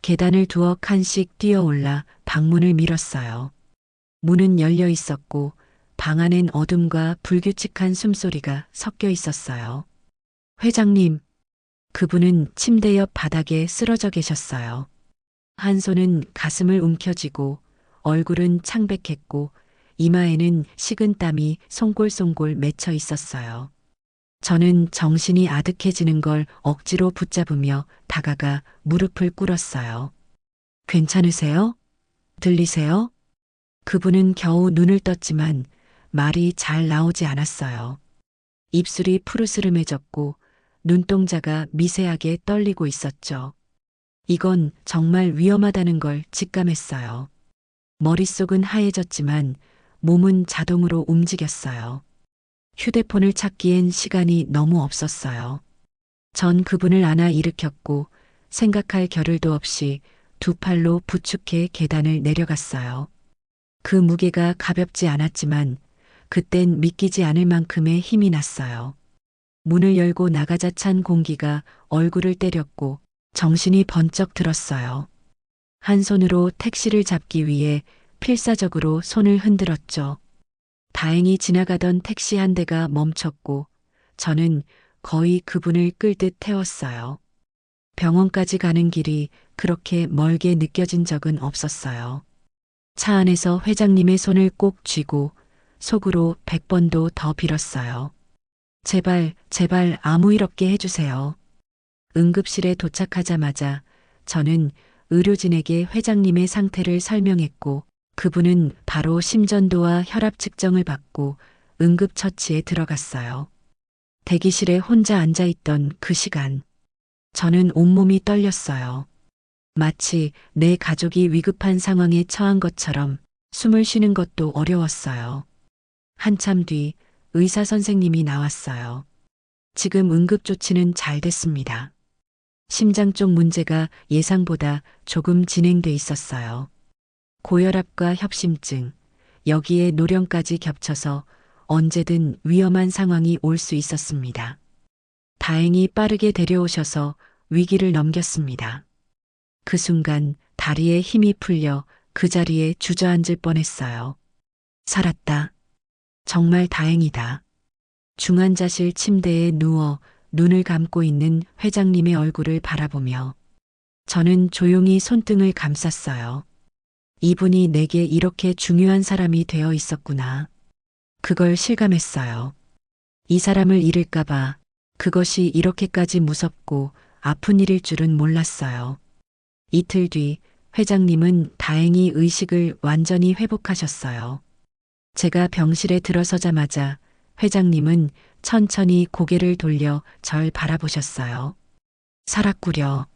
계단을 두어 칸씩 뛰어올라 방문을 밀었어요. 문은 열려 있었고 방 안엔 어둠과 불규칙한 숨소리가 섞여 있었어요. 회장님, 그분은 침대 옆 바닥에 쓰러져 계셨어요. 한 손은 가슴을 움켜쥐고 얼굴은 창백했고 이마에는 식은 땀이 송골송골 맺혀 있었어요. 저는 정신이 아득해지는 걸 억지로 붙잡으며 다가가 무릎을 꿇었어요. 괜찮으세요? 들리세요? 그분은 겨우 눈을 떴지만 말이 잘 나오지 않았어요. 입술이 푸르스름해졌고 눈동자가 미세하게 떨리고 있었죠. 이건 정말 위험하다는 걸 직감했어요. 머릿속은 하얘졌지만 몸은 자동으로 움직였어요. 휴대폰을 찾기엔 시간이 너무 없었어요. 전 그분을 안아 일으켰고 생각할 겨를도 없이 두 팔로 부축해 계단을 내려갔어요. 그 무게가 가볍지 않았지만 그땐 믿기지 않을 만큼의 힘이 났어요. 문을 열고 나가자 찬 공기가 얼굴을 때렸고 정신이 번쩍 들었어요. 한 손으로 택시를 잡기 위해 필사적으로 손을 흔들었죠. 다행히 지나가던 택시 한 대가 멈췄고 저는 거의 그분을 끌듯 태웠어요. 병원까지 가는 길이 그렇게 멀게 느껴진 적은 없었어요. 차 안에서 회장님의 손을 꼭 쥐고 속으로 100번도 더 빌었어요. 제발, 제발 아무 일 없게 해주세요. 응급실에 도착하자마자 저는 의료진에게 회장님의 상태를 설명했고 그분은 바로 심전도와 혈압 측정을 받고 응급처치에 들어갔어요. 대기실에 혼자 앉아있던 그 시간, 저는 온몸이 떨렸어요. 마치 내 가족이 위급한 상황에 처한 것처럼 숨을 쉬는 것도 어려웠어요. 한참 뒤 의사 선생님이 나왔어요. 지금 응급조치는 잘 됐습니다. 심장 쪽 문제가 예상보다 조금 진행돼 있었어요. 고혈압과 협심증, 여기에 노령까지 겹쳐서 언제든 위험한 상황이 올 수 있었습니다. 다행히 빠르게 데려오셔서 위기를 넘겼습니다. 그 순간 다리에 힘이 풀려 그 자리에 주저앉을 뻔했어요. 살았다. 정말 다행이다. 중환자실 침대에 누워 눈을 감고 있는 회장님의 얼굴을 바라보며 저는 조용히 손등을 감쌌어요. 이분이 내게 이렇게 중요한 사람이 되어 있었구나. 그걸 실감했어요. 이 사람을 잃을까봐 그것이 이렇게까지 무섭고 아픈 일일 줄은 몰랐어요. 이틀 뒤 회장님은 다행히 의식을 완전히 회복하셨어요. 제가 병실에 들어서자마자 회장님은 천천히 고개를 돌려 절 바라보셨어요. 살았구려.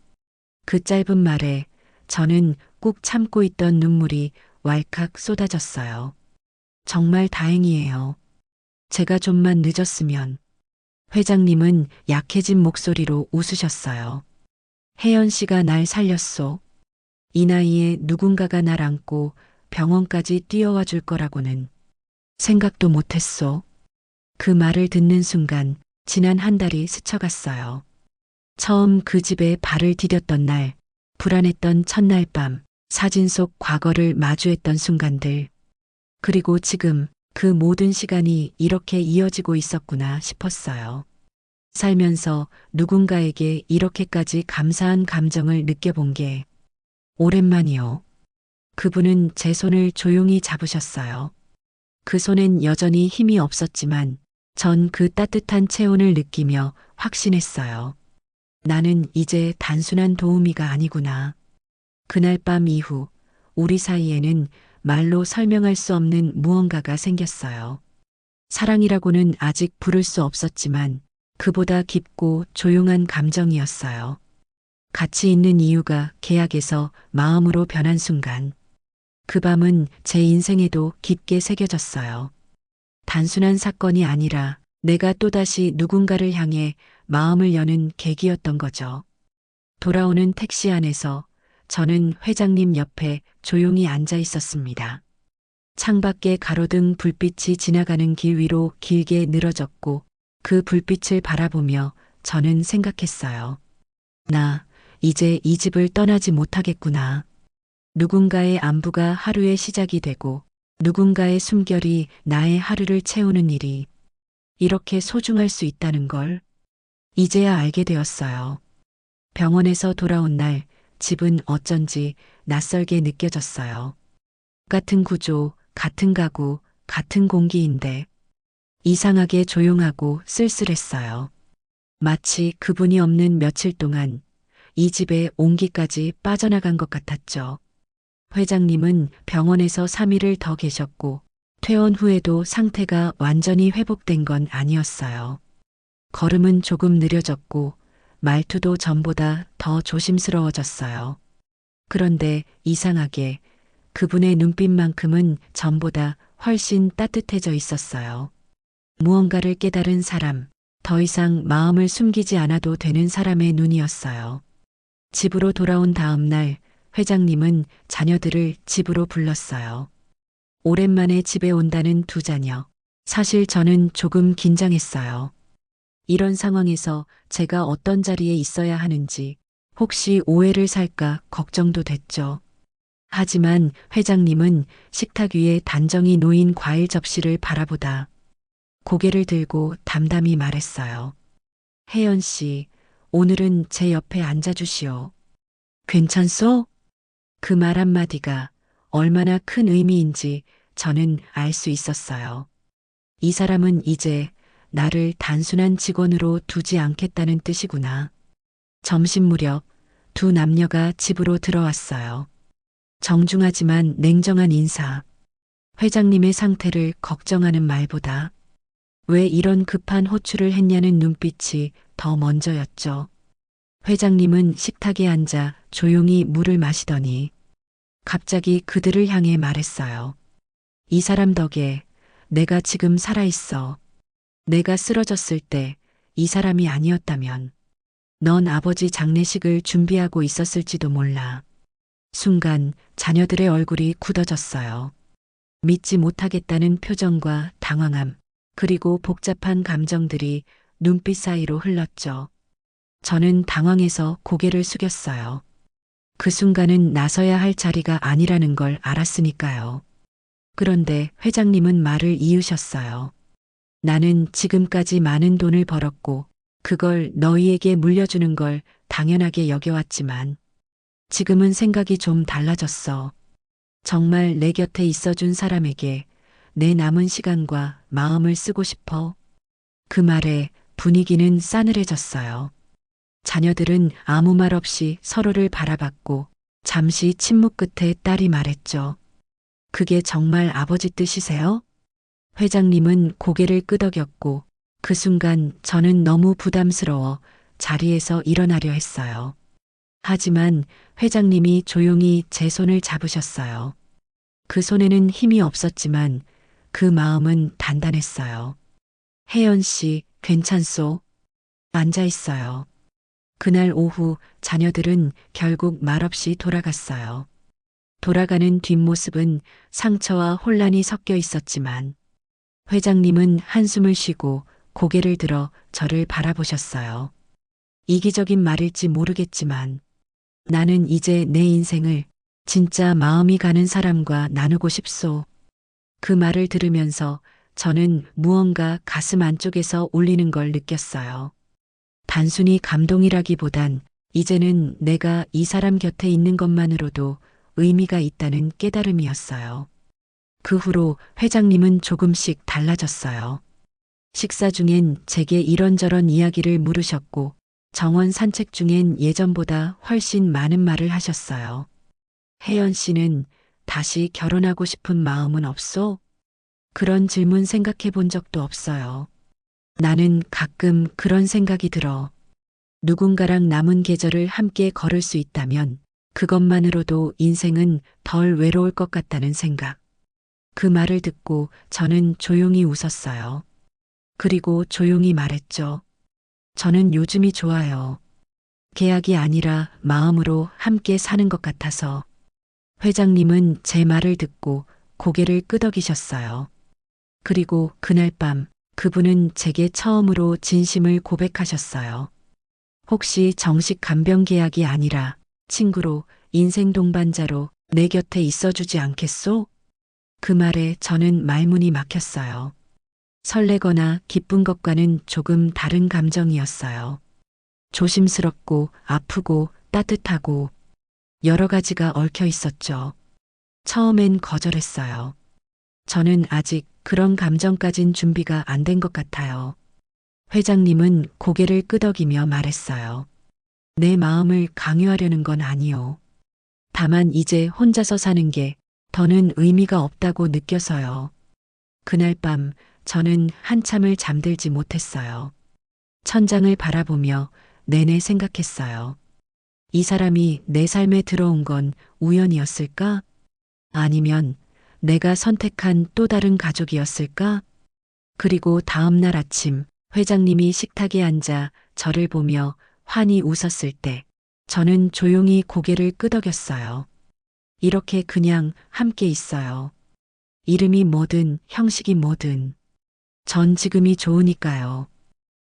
그 짧은 말에 저는 꾹 참고 있던 눈물이 왈칵 쏟아졌어요. 정말 다행이에요. 제가 좀만 늦었으면. 회장님은 약해진 목소리로 웃으셨어요. 혜연 씨가 날 살렸소. 이 나이에 누군가가 날 안고 병원까지 뛰어와 줄 거라고는 생각도 못했소. 그 말을 듣는 순간 지난 한 달이 스쳐갔어요. 처음 그 집에 발을 디뎠던 날, 불안했던 첫날 밤, 사진 속 과거를 마주했던 순간들, 그리고 지금 그 모든 시간이 이렇게 이어지고 있었구나 싶었어요. 살면서 누군가에게 이렇게까지 감사한 감정을 느껴본 게 오랜만이요. 그분은 제 손을 조용히 잡으셨어요. 그 손엔 여전히 힘이 없었지만 전 그 따뜻한 체온을 느끼며 확신했어요. 나는 이제 단순한 도우미가 아니구나. 그날 밤 이후 우리 사이에는 말로 설명할 수 없는 무언가가 생겼어요. 사랑이라고는 아직 부를 수 없었지만 그보다 깊고 조용한 감정이었어요. 같이 있는 이유가 계약에서 마음으로 변한 순간 그 밤은 제 인생에도 깊게 새겨졌어요. 단순한 사건이 아니라 내가 또다시 누군가를 향해 마음을 여는 계기였던 거죠. 돌아오는 택시 안에서 저는 회장님 옆에 조용히 앉아 있었습니다. 창밖에 가로등 불빛이 지나가는 길 위로 길게 늘어졌고 그 불빛을 바라보며 저는 생각했어요. 나 이제 이 집을 떠나지 못하겠구나. 누군가의 안부가 하루의 시작이 되고 누군가의 숨결이 나의 하루를 채우는 일이 이렇게 소중할 수 있다는 걸 이제야 알게 되었어요. 병원에서 돌아온 날 집은 어쩐지 낯설게 느껴졌어요. 같은 구조, 같은 가구, 같은 공기인데 이상하게 조용하고 쓸쓸했어요. 마치 그분이 없는 며칠 동안 이 집의 온기까지 빠져나간 것 같았죠. 회장님은 병원에서 3일을 더 계셨고 퇴원 후에도 상태가 완전히 회복된 건 아니었어요. 걸음은 조금 느려졌고 말투도 전보다 더 조심스러워졌어요. 그런데 이상하게 그분의 눈빛만큼은 전보다 훨씬 따뜻해져 있었어요. 무언가를 깨달은 사람, 더 이상 마음을 숨기지 않아도 되는 사람의 눈이었어요. 집으로 돌아온 다음 날 회장님은 자녀들을 집으로 불렀어요. 오랜만에 집에 온다는 두 자녀. 사실 저는 조금 긴장했어요. 이런 상황에서 제가 어떤 자리에 있어야 하는지 혹시 오해를 살까 걱정도 됐죠. 하지만 회장님은 식탁 위에 단정히 놓인 과일 접시를 바라보다 고개를 들고 담담히 말했어요. 혜연 씨, 오늘은 제 옆에 앉아주시오. 괜찮소? 그 말 한마디가 얼마나 큰 의미인지 저는 알 수 있었어요. 이 사람은 이제 나를 단순한 직원으로 두지 않겠다는 뜻이구나. 점심 무렵 두 남녀가 집으로 들어왔어요. 정중하지만 냉정한 인사. 회장님의 상태를 걱정하는 말보다 왜 이런 급한 호출을 했냐는 눈빛이 더 먼저였죠. 회장님은 식탁에 앉아 조용히 물을 마시더니 갑자기 그들을 향해 말했어요. 이 사람 덕에 내가 지금 살아있어. 내가 쓰러졌을 때 이 사람이 아니었다면 넌 아버지 장례식을 준비하고 있었을지도 몰라. 순간 자녀들의 얼굴이 굳어졌어요. 믿지 못하겠다는 표정과 당황함, 그리고 복잡한 감정들이 눈빛 사이로 흘렀죠. 저는 당황해서 고개를 숙였어요. 그 순간은 나서야 할 자리가 아니라는 걸 알았으니까요. 그런데 회장님은 말을 이으셨어요. 나는 지금까지 많은 돈을 벌었고 그걸 너희에게 물려주는 걸 당연하게 여겨왔지만 지금은 생각이 좀 달라졌어. 정말 내 곁에 있어준 사람에게 내 남은 시간과 마음을 쓰고 싶어. 그 말에 분위기는 싸늘해졌어요. 자녀들은 아무 말 없이 서로를 바라봤고 잠시 침묵 끝에 딸이 말했죠. 그게 정말 아버지 뜻이세요? 회장님은 고개를 끄덕였고 그 순간 저는 너무 부담스러워 자리에서 일어나려 했어요. 하지만 회장님이 조용히 제 손을 잡으셨어요. 그 손에는 힘이 없었지만 그 마음은 단단했어요. 혜연 씨, 괜찮소? 앉아 있어요. 그날 오후 자녀들은 결국 말없이 돌아갔어요. 돌아가는 뒷모습은 상처와 혼란이 섞여 있었지만 회장님은 한숨을 쉬고 고개를 들어 저를 바라보셨어요. 이기적인 말일지 모르겠지만 나는 이제 내 인생을 진짜 마음이 가는 사람과 나누고 싶소. 그 말을 들으면서 저는 무언가 가슴 안쪽에서 울리는 걸 느꼈어요. 단순히 감동이라기보단 이제는 내가 이 사람 곁에 있는 것만으로도 의미가 있다는 깨달음이었어요. 그 후로 회장님은 조금씩 달라졌어요. 식사 중엔 제게 이런저런 이야기를 물으셨고 정원 산책 중엔 예전보다 훨씬 많은 말을 하셨어요. 혜연 씨는 다시 결혼하고 싶은 마음은 없소? 그런 질문 생각해 본 적도 없어요. 나는 가끔 그런 생각이 들어. 누군가랑 남은 계절을 함께 걸을 수 있다면 그것만으로도 인생은 덜 외로울 것 같다는 생각. 그 말을 듣고 저는 조용히 웃었어요. 그리고 조용히 말했죠. 저는 요즘이 좋아요. 계약이 아니라 마음으로 함께 사는 것 같아서. 회장님은 제 말을 듣고 고개를 끄덕이셨어요. 그리고 그날 밤 그분은 제게 처음으로 진심을 고백하셨어요. 혹시 정식 간병 계약이 아니라 친구로 인생 동반자로 내 곁에 있어주지 않겠소? 그 말에 저는 말문이 막혔어요. 설레거나 기쁜 것과는 조금 다른 감정이었어요. 조심스럽고 아프고 따뜻하고 여러 가지가 얽혀 있었죠. 처음엔 거절했어요. 저는 아직 그런 감정까진 준비가 안 된 것 같아요. 회장님은 고개를 끄덕이며 말했어요. 내 마음을 강요하려는 건 아니요. 다만 이제 혼자서 사는 게 더는 의미가 없다고 느껴서요. 그날 밤 저는 한참을 잠들지 못했어요. 천장을 바라보며 내내 생각했어요. 이 사람이 내 삶에 들어온 건 우연이었을까? 아니면 내가 선택한 또 다른 가족이었을까? 그리고 다음 날 아침 회장님이 식탁에 앉아 저를 보며 환히 웃었을 때 저는 조용히 고개를 끄덕였어요. 이렇게 그냥 함께 있어요. 이름이 뭐든 형식이 뭐든 전 지금이 좋으니까요.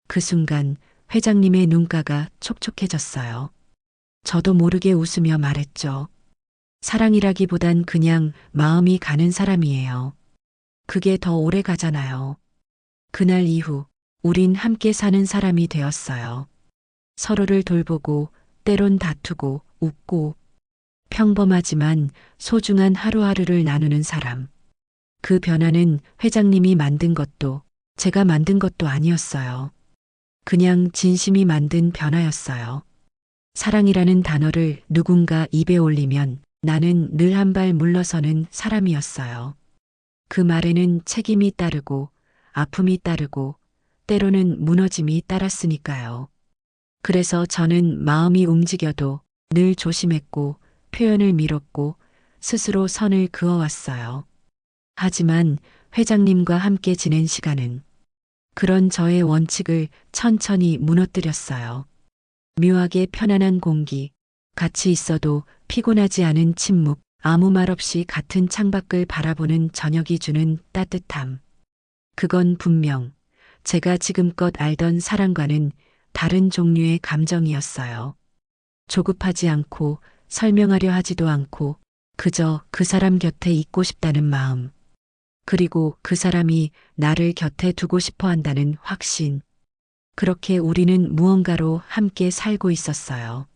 그 순간 회장님의 눈가가 촉촉해졌어요. 저도 모르게 웃으며 말했죠. 사랑이라기보단 그냥 마음이 가는 사람이에요. 그게 더 오래 가잖아요. 그날 이후 우린 함께 사는 사람이 되었어요. 서로를 돌보고 때론 다투고 웃고 평범하지만 소중한 하루하루를 나누는 사람. 그 변화는 회장님이 만든 것도 제가 만든 것도 아니었어요. 그냥 진심이 만든 변화였어요. 사랑이라는 단어를 누군가 입에 올리면 나는 늘 한 발 물러서는 사람이었어요. 그 말에는 책임이 따르고 아픔이 따르고 때로는 무너짐이 따랐으니까요. 그래서 저는 마음이 움직여도 늘 조심했고 표현을 미뤘고 스스로 선을 그어왔어요. 하지만 회장님과 함께 지낸 시간은 그런 저의 원칙을 천천히 무너뜨렸어요. 묘하게 편안한 공기, 같이 있어도 피곤하지 않은 침묵, 아무 말 없이 같은 창밖을 바라보는 저녁이 주는 따뜻함. 그건 분명 제가 지금껏 알던 사랑과는 다른 종류의 감정이었어요. 조급하지 않고 설명하려 하지도 않고 그저 그 사람 곁에 있고 싶다는 마음. 그리고 그 사람이 나를 곁에 두고 싶어 한다는 확신. 그렇게 우리는 무언가로 함께 살고 있었어요.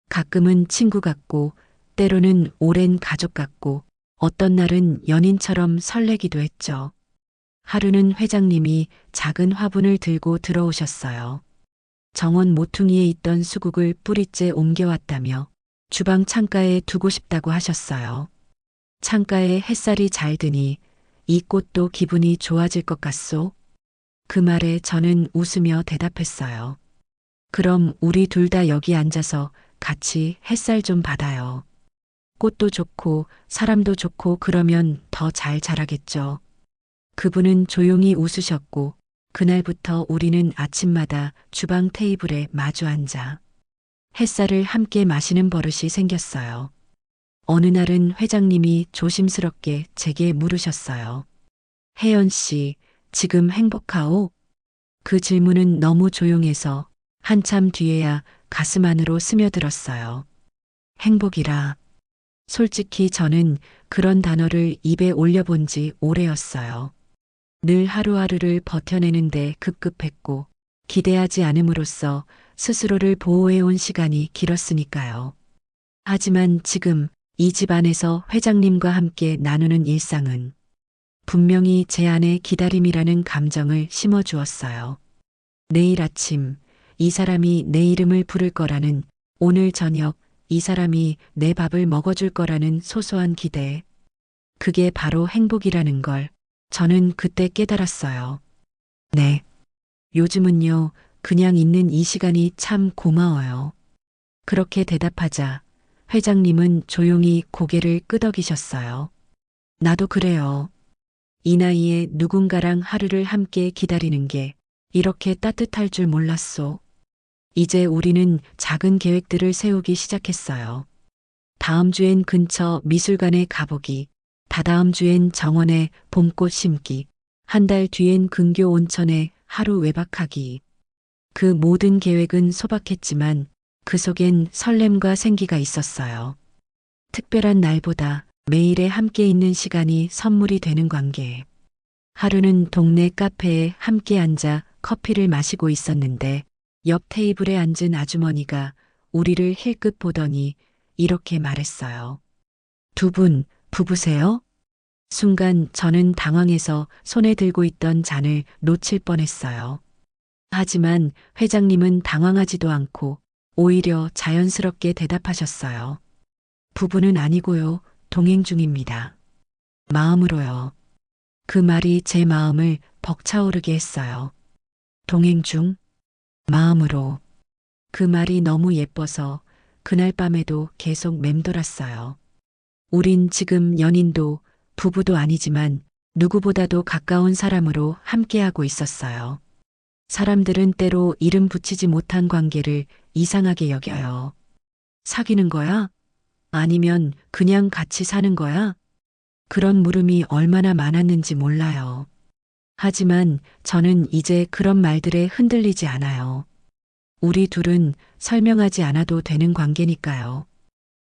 가끔은 친구 같고, 때로는 오랜 가족 같고, 어떤 날은 연인처럼 설레기도 했죠. 하루는 회장님이 작은 화분을 들고 들어오셨어요. 정원 모퉁이에 있던 수국을 뿌리째 옮겨왔다며 주방 창가에 두고 싶다고 하셨어요. 창가에 햇살이 잘 드니 이 꽃도 기분이 좋아질 것 같소? 그 말에 저는 웃으며 대답했어요. 그럼 우리 둘 다 여기 앉아서 같이 햇살 좀 받아요. 꽃도 좋고 사람도 좋고 그러면 더 잘 자라겠죠. 그분은 조용히 웃으셨고 그날부터 우리는 아침마다 주방 테이블에 마주 앉아 햇살을 함께 마시는 버릇이 생겼어요. 어느 날은 회장님이 조심스럽게 제게 물으셨어요. 혜연 씨, 지금 행복하오? 그 질문은 너무 조용해서 한참 뒤에야 가슴 안으로 스며들었어요. 행복이라. 솔직히 저는 그런 단어를 입에 올려본 지 오래였어요. 늘 하루하루를 버텨내는데 급급했고 기대하지 않음으로써 스스로를 보호해온 시간이 길었으니까요. 하지만 지금 이 집안에서 회장님과 함께 나누는 일상은 분명히 제 안에 기다림이라는 감정을 심어주었어요. 내일 아침 이 사람이 내 이름을 부를 거라는, 오늘 저녁 이 사람이 내 밥을 먹어줄 거라는 소소한 기대. 그게 바로 행복이라는 걸 저는 그때 깨달았어요. 네. 요즘은요, 그냥 있는 이 시간이 참 고마워요. 그렇게 대답하자 회장님은 조용히 고개를 끄덕이셨어요. 나도 그래요. 이 나이에 누군가랑 하루를 함께 기다리는 게 이렇게 따뜻할 줄 몰랐소. 이제 우리는 작은 계획들을 세우기 시작했어요. 다음 주엔 근처 미술관에 가보기, 다다음 주엔 정원에 봄꽃 심기, 한 달 뒤엔 근교 온천에 하루 외박하기. 그 모든 계획은 소박했지만 그 속엔 설렘과 생기가 있었어요. 특별한 날보다 매일에 함께 있는 시간이 선물이 되는 관계. 하루는 동네 카페에 함께 앉아 커피를 마시고 있었는데 옆 테이블에 앉은 아주머니가 우리를 힐끗 보더니 이렇게 말했어요. 두 분 부부세요? 순간 저는 당황해서 손에 들고 있던 잔을 놓칠 뻔했어요. 하지만 회장님은 당황하지도 않고 오히려 자연스럽게 대답하셨어요. 부부는 아니고요. 동행 중입니다. 마음으로요. 그 말이 제 마음을 벅차오르게 했어요. 동행 중? 마음으로. 그 말이 너무 예뻐서 그날 밤에도 계속 맴돌았어요. 우린 지금 연인도 부부도 아니지만 누구보다도 가까운 사람으로 함께하고 있었어요. 사람들은 때로 이름 붙이지 못한 관계를 이상하게 여겨요. 사귀는 거야? 아니면 그냥 같이 사는 거야? 그런 물음이 얼마나 많았는지 몰라요. 하지만 저는 이제 그런 말들에 흔들리지 않아요. 우리 둘은 설명하지 않아도 되는 관계니까요.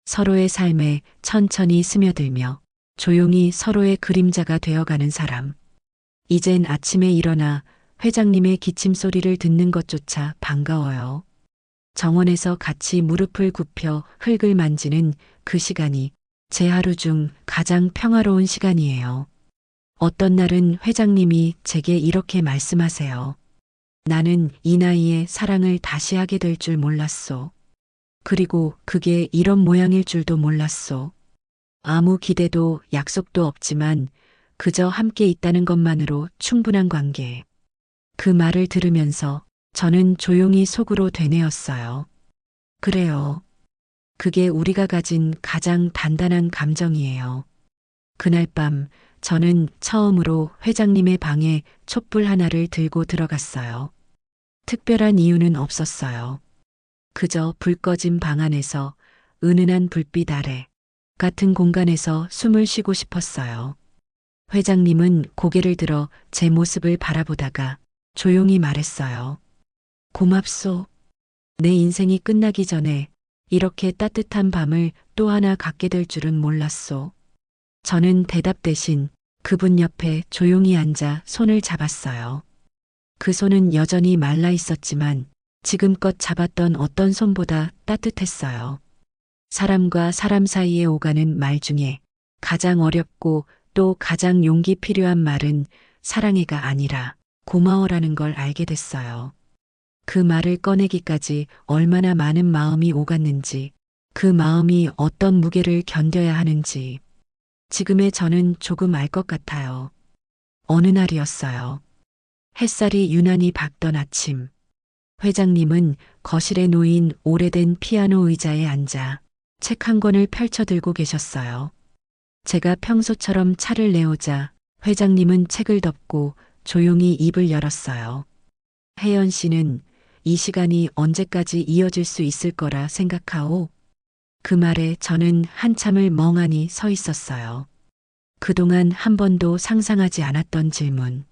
서로의 삶에 천천히 스며들며 조용히 서로의 그림자가 되어가는 사람. 이젠 아침에 일어나 회장님의 기침 소리를 듣는 것조차 반가워요. 정원에서 같이 무릎을 굽혀 흙을 만지는 그 시간이 제 하루 중 가장 평화로운 시간이에요. 어떤 날은 회장님이 제게 이렇게 말씀하세요. 나는 이 나이에 사랑을 다시 하게 될 줄 몰랐소. 그리고 그게 이런 모양일 줄도 몰랐소. 아무 기대도 약속도 없지만 그저 함께 있다는 것만으로 충분한 관계. 그 말을 들으면서 저는 조용히 속으로 되뇌었어요. 그래요. 그게 우리가 가진 가장 단단한 감정이에요. 그날 밤 저는 처음으로 회장님의 방에 촛불 하나를 들고 들어갔어요. 특별한 이유는 없었어요. 그저 불 꺼진 방 안에서 은은한 불빛 아래 같은 공간에서 숨을 쉬고 싶었어요. 회장님은 고개를 들어 제 모습을 바라보다가 조용히 말했어요. 고맙소. 내 인생이 끝나기 전에 이렇게 따뜻한 밤을 또 하나 갖게 될 줄은 몰랐소. 저는 대답 대신 그분 옆에 조용히 앉아 손을 잡았어요. 그 손은 여전히 말라 있었지만 지금껏 잡았던 어떤 손보다 따뜻했어요. 사람과 사람 사이에 오가는 말 중에 가장 어렵고 또 가장 용기 필요한 말은 사랑해가 아니라 고마워라는 걸 알게 됐어요. 그 말을 꺼내기까지 얼마나 많은 마음이 오갔는지, 그 마음이 어떤 무게를 견뎌야 하는지, 지금의 저는 조금 알 것 같아요. 어느 날이었어요. 햇살이 유난히 밝던 아침. 회장님은 거실에 놓인 오래된 피아노 의자에 앉아 책 한 권을 펼쳐 들고 계셨어요. 제가 평소처럼 차를 내오자 회장님은 책을 덮고 조용히 입을 열었어요. 혜연 씨는 이 시간이 언제까지 이어질 수 있을 거라 생각하오? 그 말에 저는 한참을 멍하니 서 있었어요. 그동안 한 번도 상상하지 않았던 질문.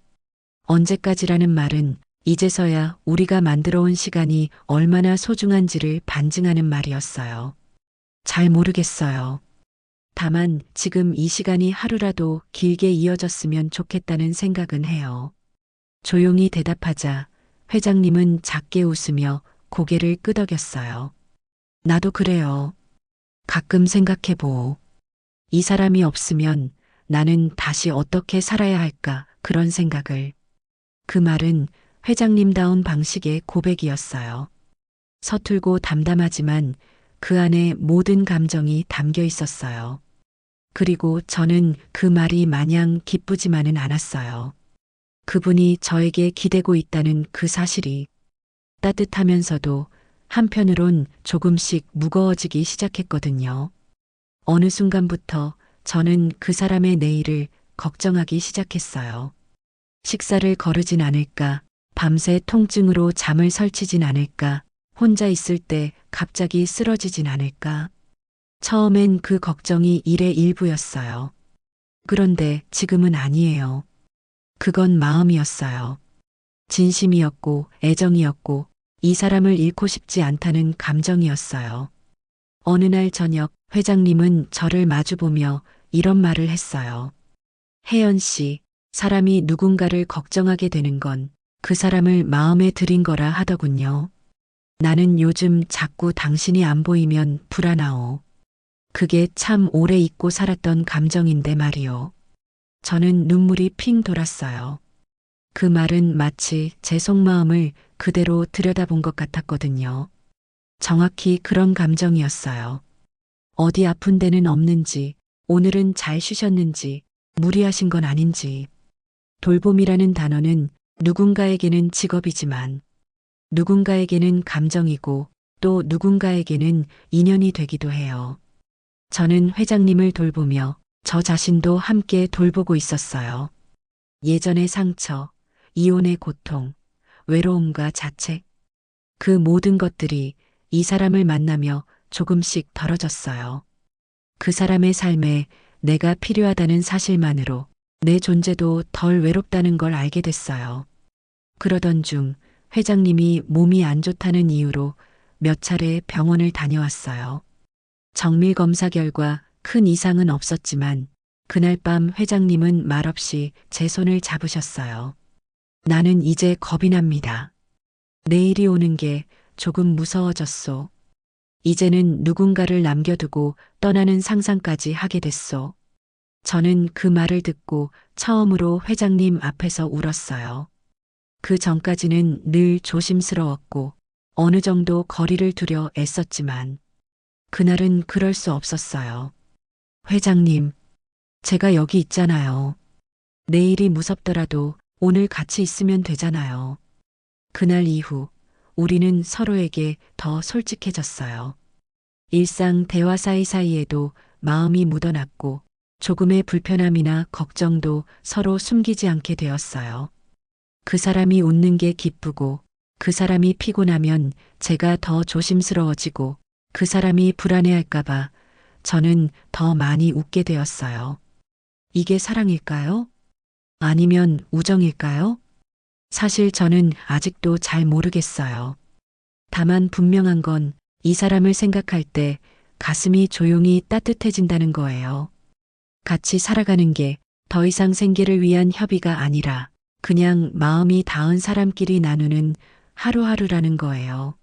언제까지라는 말은 이제서야 우리가 만들어 온 시간이 얼마나 소중한지를 반증하는 말이었어요. 잘 모르겠어요. 다만 지금 이 시간이 하루라도 길게 이어졌으면 좋겠다는 생각은 해요. 조용히 대답하자 회장님은 작게 웃으며 고개를 끄덕였어요. 나도 그래요. 가끔 생각해보. 이 사람이 없으면 나는 다시 어떻게 살아야 할까 그런 생각을. 그 말은 회장님다운 방식의 고백이었어요. 서툴고 담담하지만 그 안에 모든 감정이 담겨 있었어요. 그리고 저는 그 말이 마냥 기쁘지만은 않았어요. 그분이 저에게 기대고 있다는 그 사실이 따뜻하면서도 한편으론 조금씩 무거워지기 시작했거든요. 어느 순간부터 저는 그 사람의 내일을 걱정하기 시작했어요. 식사를 거르진 않을까, 밤새 통증으로 잠을 설치진 않을까, 혼자 있을 때 갑자기 쓰러지진 않을까. 처음엔 그 걱정이 일의 일부였어요. 그런데 지금은 아니에요. 그건 마음이었어요. 진심이었고 애정이었고 이 사람을 잃고 싶지 않다는 감정이었어요. 어느 날 저녁 회장님은 저를 마주보며 이런 말을 했어요. 혜연 씨, 사람이 누군가를 걱정하게 되는 건 그 사람을 마음에 들인 거라 하더군요. 나는 요즘 자꾸 당신이 안 보이면 불안하오. 그게 참 오래 잊고 살았던 감정인데 말이오. 저는 눈물이 핑 돌았어요. 그 말은 마치 제 속마음을 그대로 들여다본 것 같았거든요. 정확히 그런 감정이었어요. 어디 아픈 데는 없는지, 오늘은 잘 쉬셨는지, 무리하신 건 아닌지. 돌봄이라는 단어는 누군가에게는 직업이지만 누군가에게는 감정이고 또 누군가에게는 인연이 되기도 해요. 저는 회장님을 돌보며 저 자신도 함께 돌보고 있었어요. 예전의 상처, 이혼의 고통, 외로움과 자책, 그 모든 것들이 이 사람을 만나며 조금씩 덜어졌어요. 그 사람의 삶에 내가 필요하다는 사실만으로 내 존재도 덜 외롭다는 걸 알게 됐어요. 그러던 중 회장님이 몸이 안 좋다는 이유로 몇 차례 병원을 다녀왔어요. 정밀 검사 결과 큰 이상은 없었지만 그날 밤 회장님은 말없이 제 손을 잡으셨어요. 나는 이제 겁이 납니다. 내일이 오는 게 조금 무서워졌소. 이제는 누군가를 남겨두고 떠나는 상상까지 하게 됐소. 저는 그 말을 듣고 처음으로 회장님 앞에서 울었어요. 그 전까지는 늘 조심스러웠고 어느 정도 거리를 두려 애썼지만 그날은 그럴 수 없었어요. 회장님, 제가 여기 있잖아요. 내일이 무섭더라도 오늘 같이 있으면 되잖아요. 그날 이후 우리는 서로에게 더 솔직해졌어요. 일상 대화 사이사이에도 마음이 묻어났고 조금의 불편함이나 걱정도 서로 숨기지 않게 되었어요. 그 사람이 웃는 게 기쁘고 그 사람이 피곤하면 제가 더 조심스러워지고 그 사람이 불안해할까봐 저는 더 많이 웃게 되었어요. 이게 사랑일까요? 아니면 우정일까요? 사실 저는 아직도 잘 모르겠어요. 다만 분명한 건 이 사람을 생각할 때 가슴이 조용히 따뜻해진다는 거예요. 같이 살아가는 게 더 이상 생계를 위한 협의가 아니라 그냥 마음이 닿은 사람끼리 나누는 하루하루라는 거예요.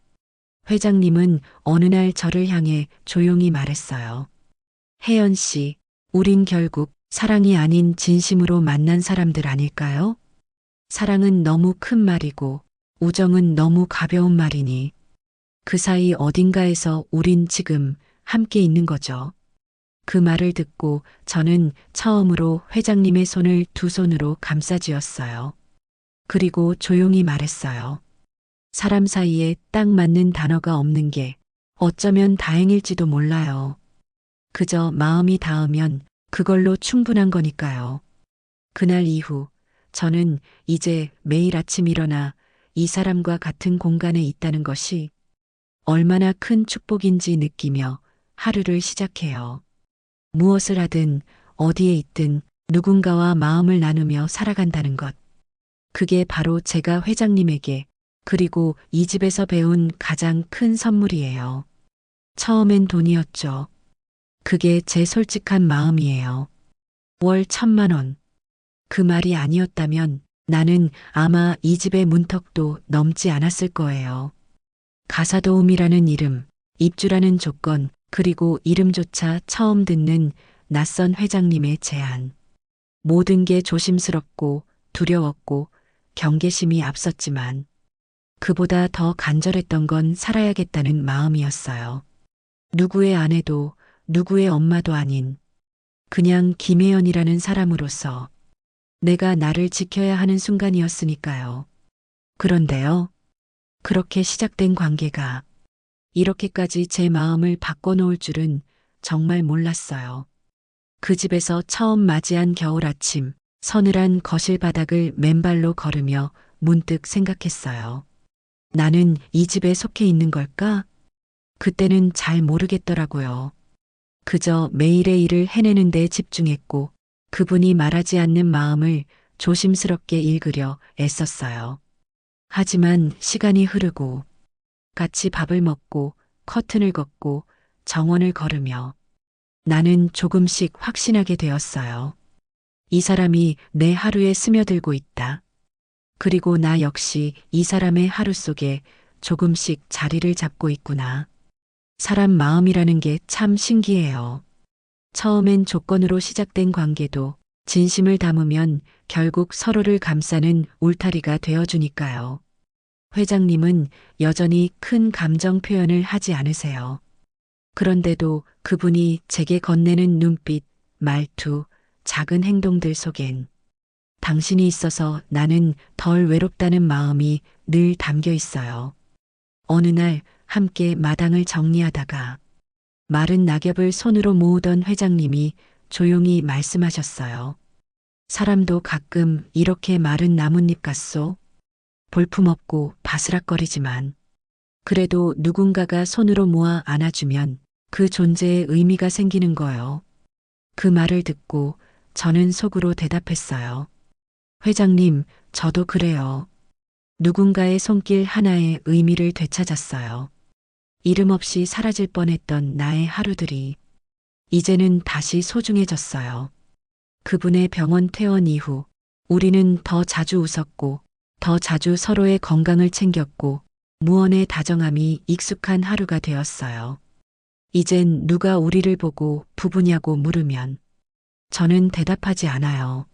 회장님은 어느 날 저를 향해 조용히 말했어요. 혜연 씨, 우린 결국 사랑이 아닌 진심으로 만난 사람들 아닐까요? 사랑은 너무 큰 말이고 우정은 너무 가벼운 말이니 그 사이 어딘가에서 우린 지금 함께 있는 거죠. 그 말을 듣고 저는 처음으로 회장님의 손을 두 손으로 감싸쥐었어요. 그리고 조용히 말했어요. 사람 사이에 딱 맞는 단어가 없는 게 어쩌면 다행일지도 몰라요. 그저 마음이 닿으면 그걸로 충분한 거니까요. 그날 이후 저는 이제 매일 아침 일어나 이 사람과 같은 공간에 있다는 것이 얼마나 큰 축복인지 느끼며 하루를 시작해요. 무엇을 하든 어디에 있든 누군가와 마음을 나누며 살아간다는 것. 그게 바로 제가 회장님에게 그리고 이 집에서 배운 가장 큰 선물이에요. 처음엔 돈이었죠. 그게 제 솔직한 마음이에요. 월 1,000만 원. 그 말이 아니었다면 나는 아마 이 집의 문턱도 넘지 않았을 거예요. 가사도우미라는 이름, 입주라는 조건, 그리고 이름조차 처음 듣는 낯선 회장님의 제안. 모든 게 조심스럽고 두려웠고 경계심이 앞섰지만 그보다 더 간절했던 건 살아야겠다는 마음이었어요. 누구의 아내도 누구의 엄마도 아닌 그냥 김혜연이라는 사람으로서 내가 나를 지켜야 하는 순간이었으니까요. 그런데요. 그렇게 시작된 관계가 이렇게까지 제 마음을 바꿔놓을 줄은 정말 몰랐어요. 그 집에서 처음 맞이한 겨울 아침, 서늘한 거실 바닥을 맨발로 걸으며 문득 생각했어요. 나는 이 집에 속해 있는 걸까? 그때는 잘 모르겠더라고요. 그저 매일의 일을 해내는 데 집중했고 그분이 말하지 않는 마음을 조심스럽게 읽으려 애썼어요. 하지만 시간이 흐르고 같이 밥을 먹고 커튼을 걷고 정원을 걸으며 나는 조금씩 확신하게 되었어요. 이 사람이 내 하루에 스며들고 있다. 그리고 나 역시 이 사람의 하루 속에 조금씩 자리를 잡고 있구나. 사람 마음이라는 게 참 신기해요. 처음엔 조건으로 시작된 관계도 진심을 담으면 결국 서로를 감싸는 울타리가 되어주니까요. 회장님은 여전히 큰 감정 표현을 하지 않으세요. 그런데도 그분이 제게 건네는 눈빛, 말투, 작은 행동들 속엔 당신이 있어서 나는 덜 외롭다는 마음이 늘 담겨 있어요. 어느 날 함께 마당을 정리하다가 마른 낙엽을 손으로 모으던 회장님이 조용히 말씀하셨어요. 사람도 가끔 이렇게 마른 나뭇잎 같소? 볼품없고 바스락거리지만 그래도 누군가가 손으로 모아 안아주면 그 존재에 의미가 생기는 거요. 그 말을 듣고 저는 속으로 대답했어요. 회장님, 저도 그래요. 누군가의 손길 하나에 의미를 되찾았어요. 이름 없이 사라질 뻔했던 나의 하루들이 이제는 다시 소중해졌어요. 그분의 병원 퇴원 이후 우리는 더 자주 웃었고 더 자주 서로의 건강을 챙겼고 무언의 다정함이 익숙한 하루가 되었어요. 이젠 누가 우리를 보고 부부냐고 물으면 저는 대답하지 않아요.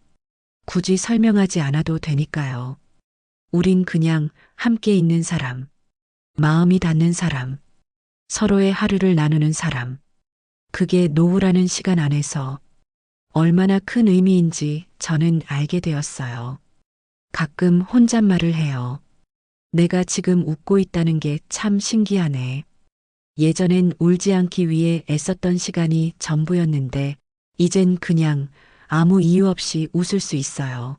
굳이 설명하지 않아도 되니까요. 우린 그냥 함께 있는 사람, 마음이 닿는 사람, 서로의 하루를 나누는 사람. 그게 노후라는 시간 안에서 얼마나 큰 의미인지 저는 알게 되었어요. 가끔 혼잣말을 해요. 내가 지금 웃고 있다는 게 참 신기하네. 예전엔 울지 않기 위해 애썼던 시간이 전부였는데, 이젠 그냥 아무 이유 없이 웃을 수 있어요.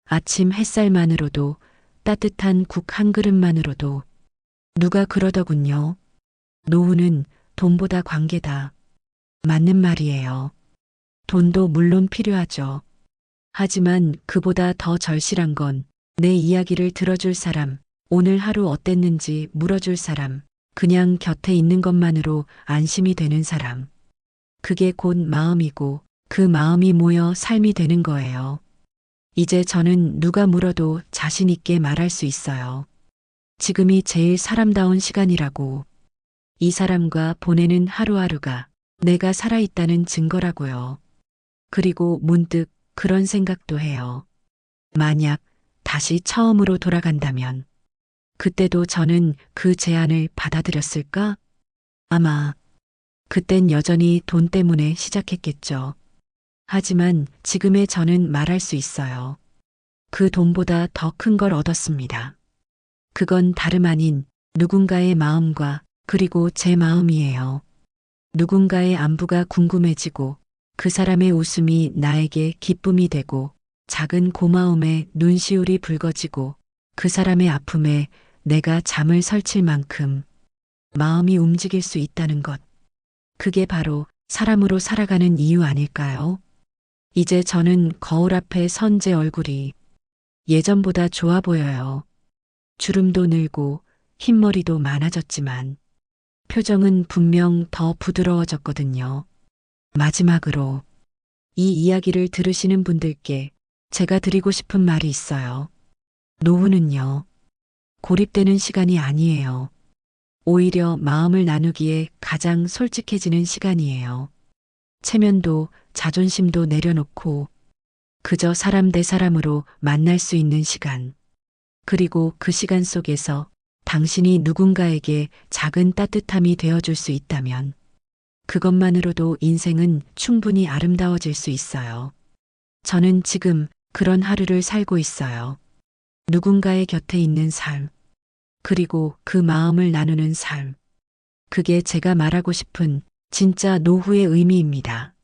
아침 햇살만으로도, 따뜻한 국 한 그릇만으로도. 누가 그러더군요. 노후는 돈보다 관계다. 맞는 말이에요. 돈도 물론 필요하죠. 하지만 그보다 더 절실한 건 내 이야기를 들어줄 사람, 오늘 하루 어땠는지 물어줄 사람, 그냥 곁에 있는 것만으로 안심이 되는 사람. 그게 곧 마음이고 그 마음이 모여 삶이 되는 거예요. 이제 저는 누가 물어도 자신 있게 말할 수 있어요. 지금이 제일 사람다운 시간이라고. 이 사람과 보내는 하루하루가 내가 살아있다는 증거라고요. 그리고 문득 그런 생각도 해요. 만약 다시 처음으로 돌아간다면 그때도 저는 그 제안을 받아들였을까? 아마 그땐 여전히 돈 때문에 시작했겠죠. 하지만 지금의 저는 말할 수 있어요. 그 돈보다 더 큰 걸 얻었습니다. 그건 다름 아닌 누군가의 마음과 그리고 제 마음이에요. 누군가의 안부가 궁금해지고 그 사람의 웃음이 나에게 기쁨이 되고 작은 고마움에 눈시울이 붉어지고 그 사람의 아픔에 내가 잠을 설칠 만큼 마음이 움직일 수 있다는 것. 그게 바로 사람으로 살아가는 이유 아닐까요? 이제 저는 거울 앞에 선 제 얼굴이 예전보다 좋아 보여요. 주름도 늘고 흰머리도 많아졌지만 표정은 분명 더 부드러워졌거든요. 마지막으로 이 이야기를 들으시는 분들께 제가 드리고 싶은 말이 있어요. 노후는요, 고립되는 시간이 아니에요. 오히려 마음을 나누기에 가장 솔직해지는 시간이에요. 체면도 자존심도 내려놓고 그저 사람 대 사람으로 만날 수 있는 시간. 그리고 그 시간 속에서 당신이 누군가에게 작은 따뜻함이 되어줄 수 있다면 그것만으로도 인생은 충분히 아름다워질 수 있어요. 저는 지금 그런 하루를 살고 있어요. 누군가의 곁에 있는 삶, 그리고 그 마음을 나누는 삶. 그게 제가 말하고 싶은 진짜 노후의 의미입니다.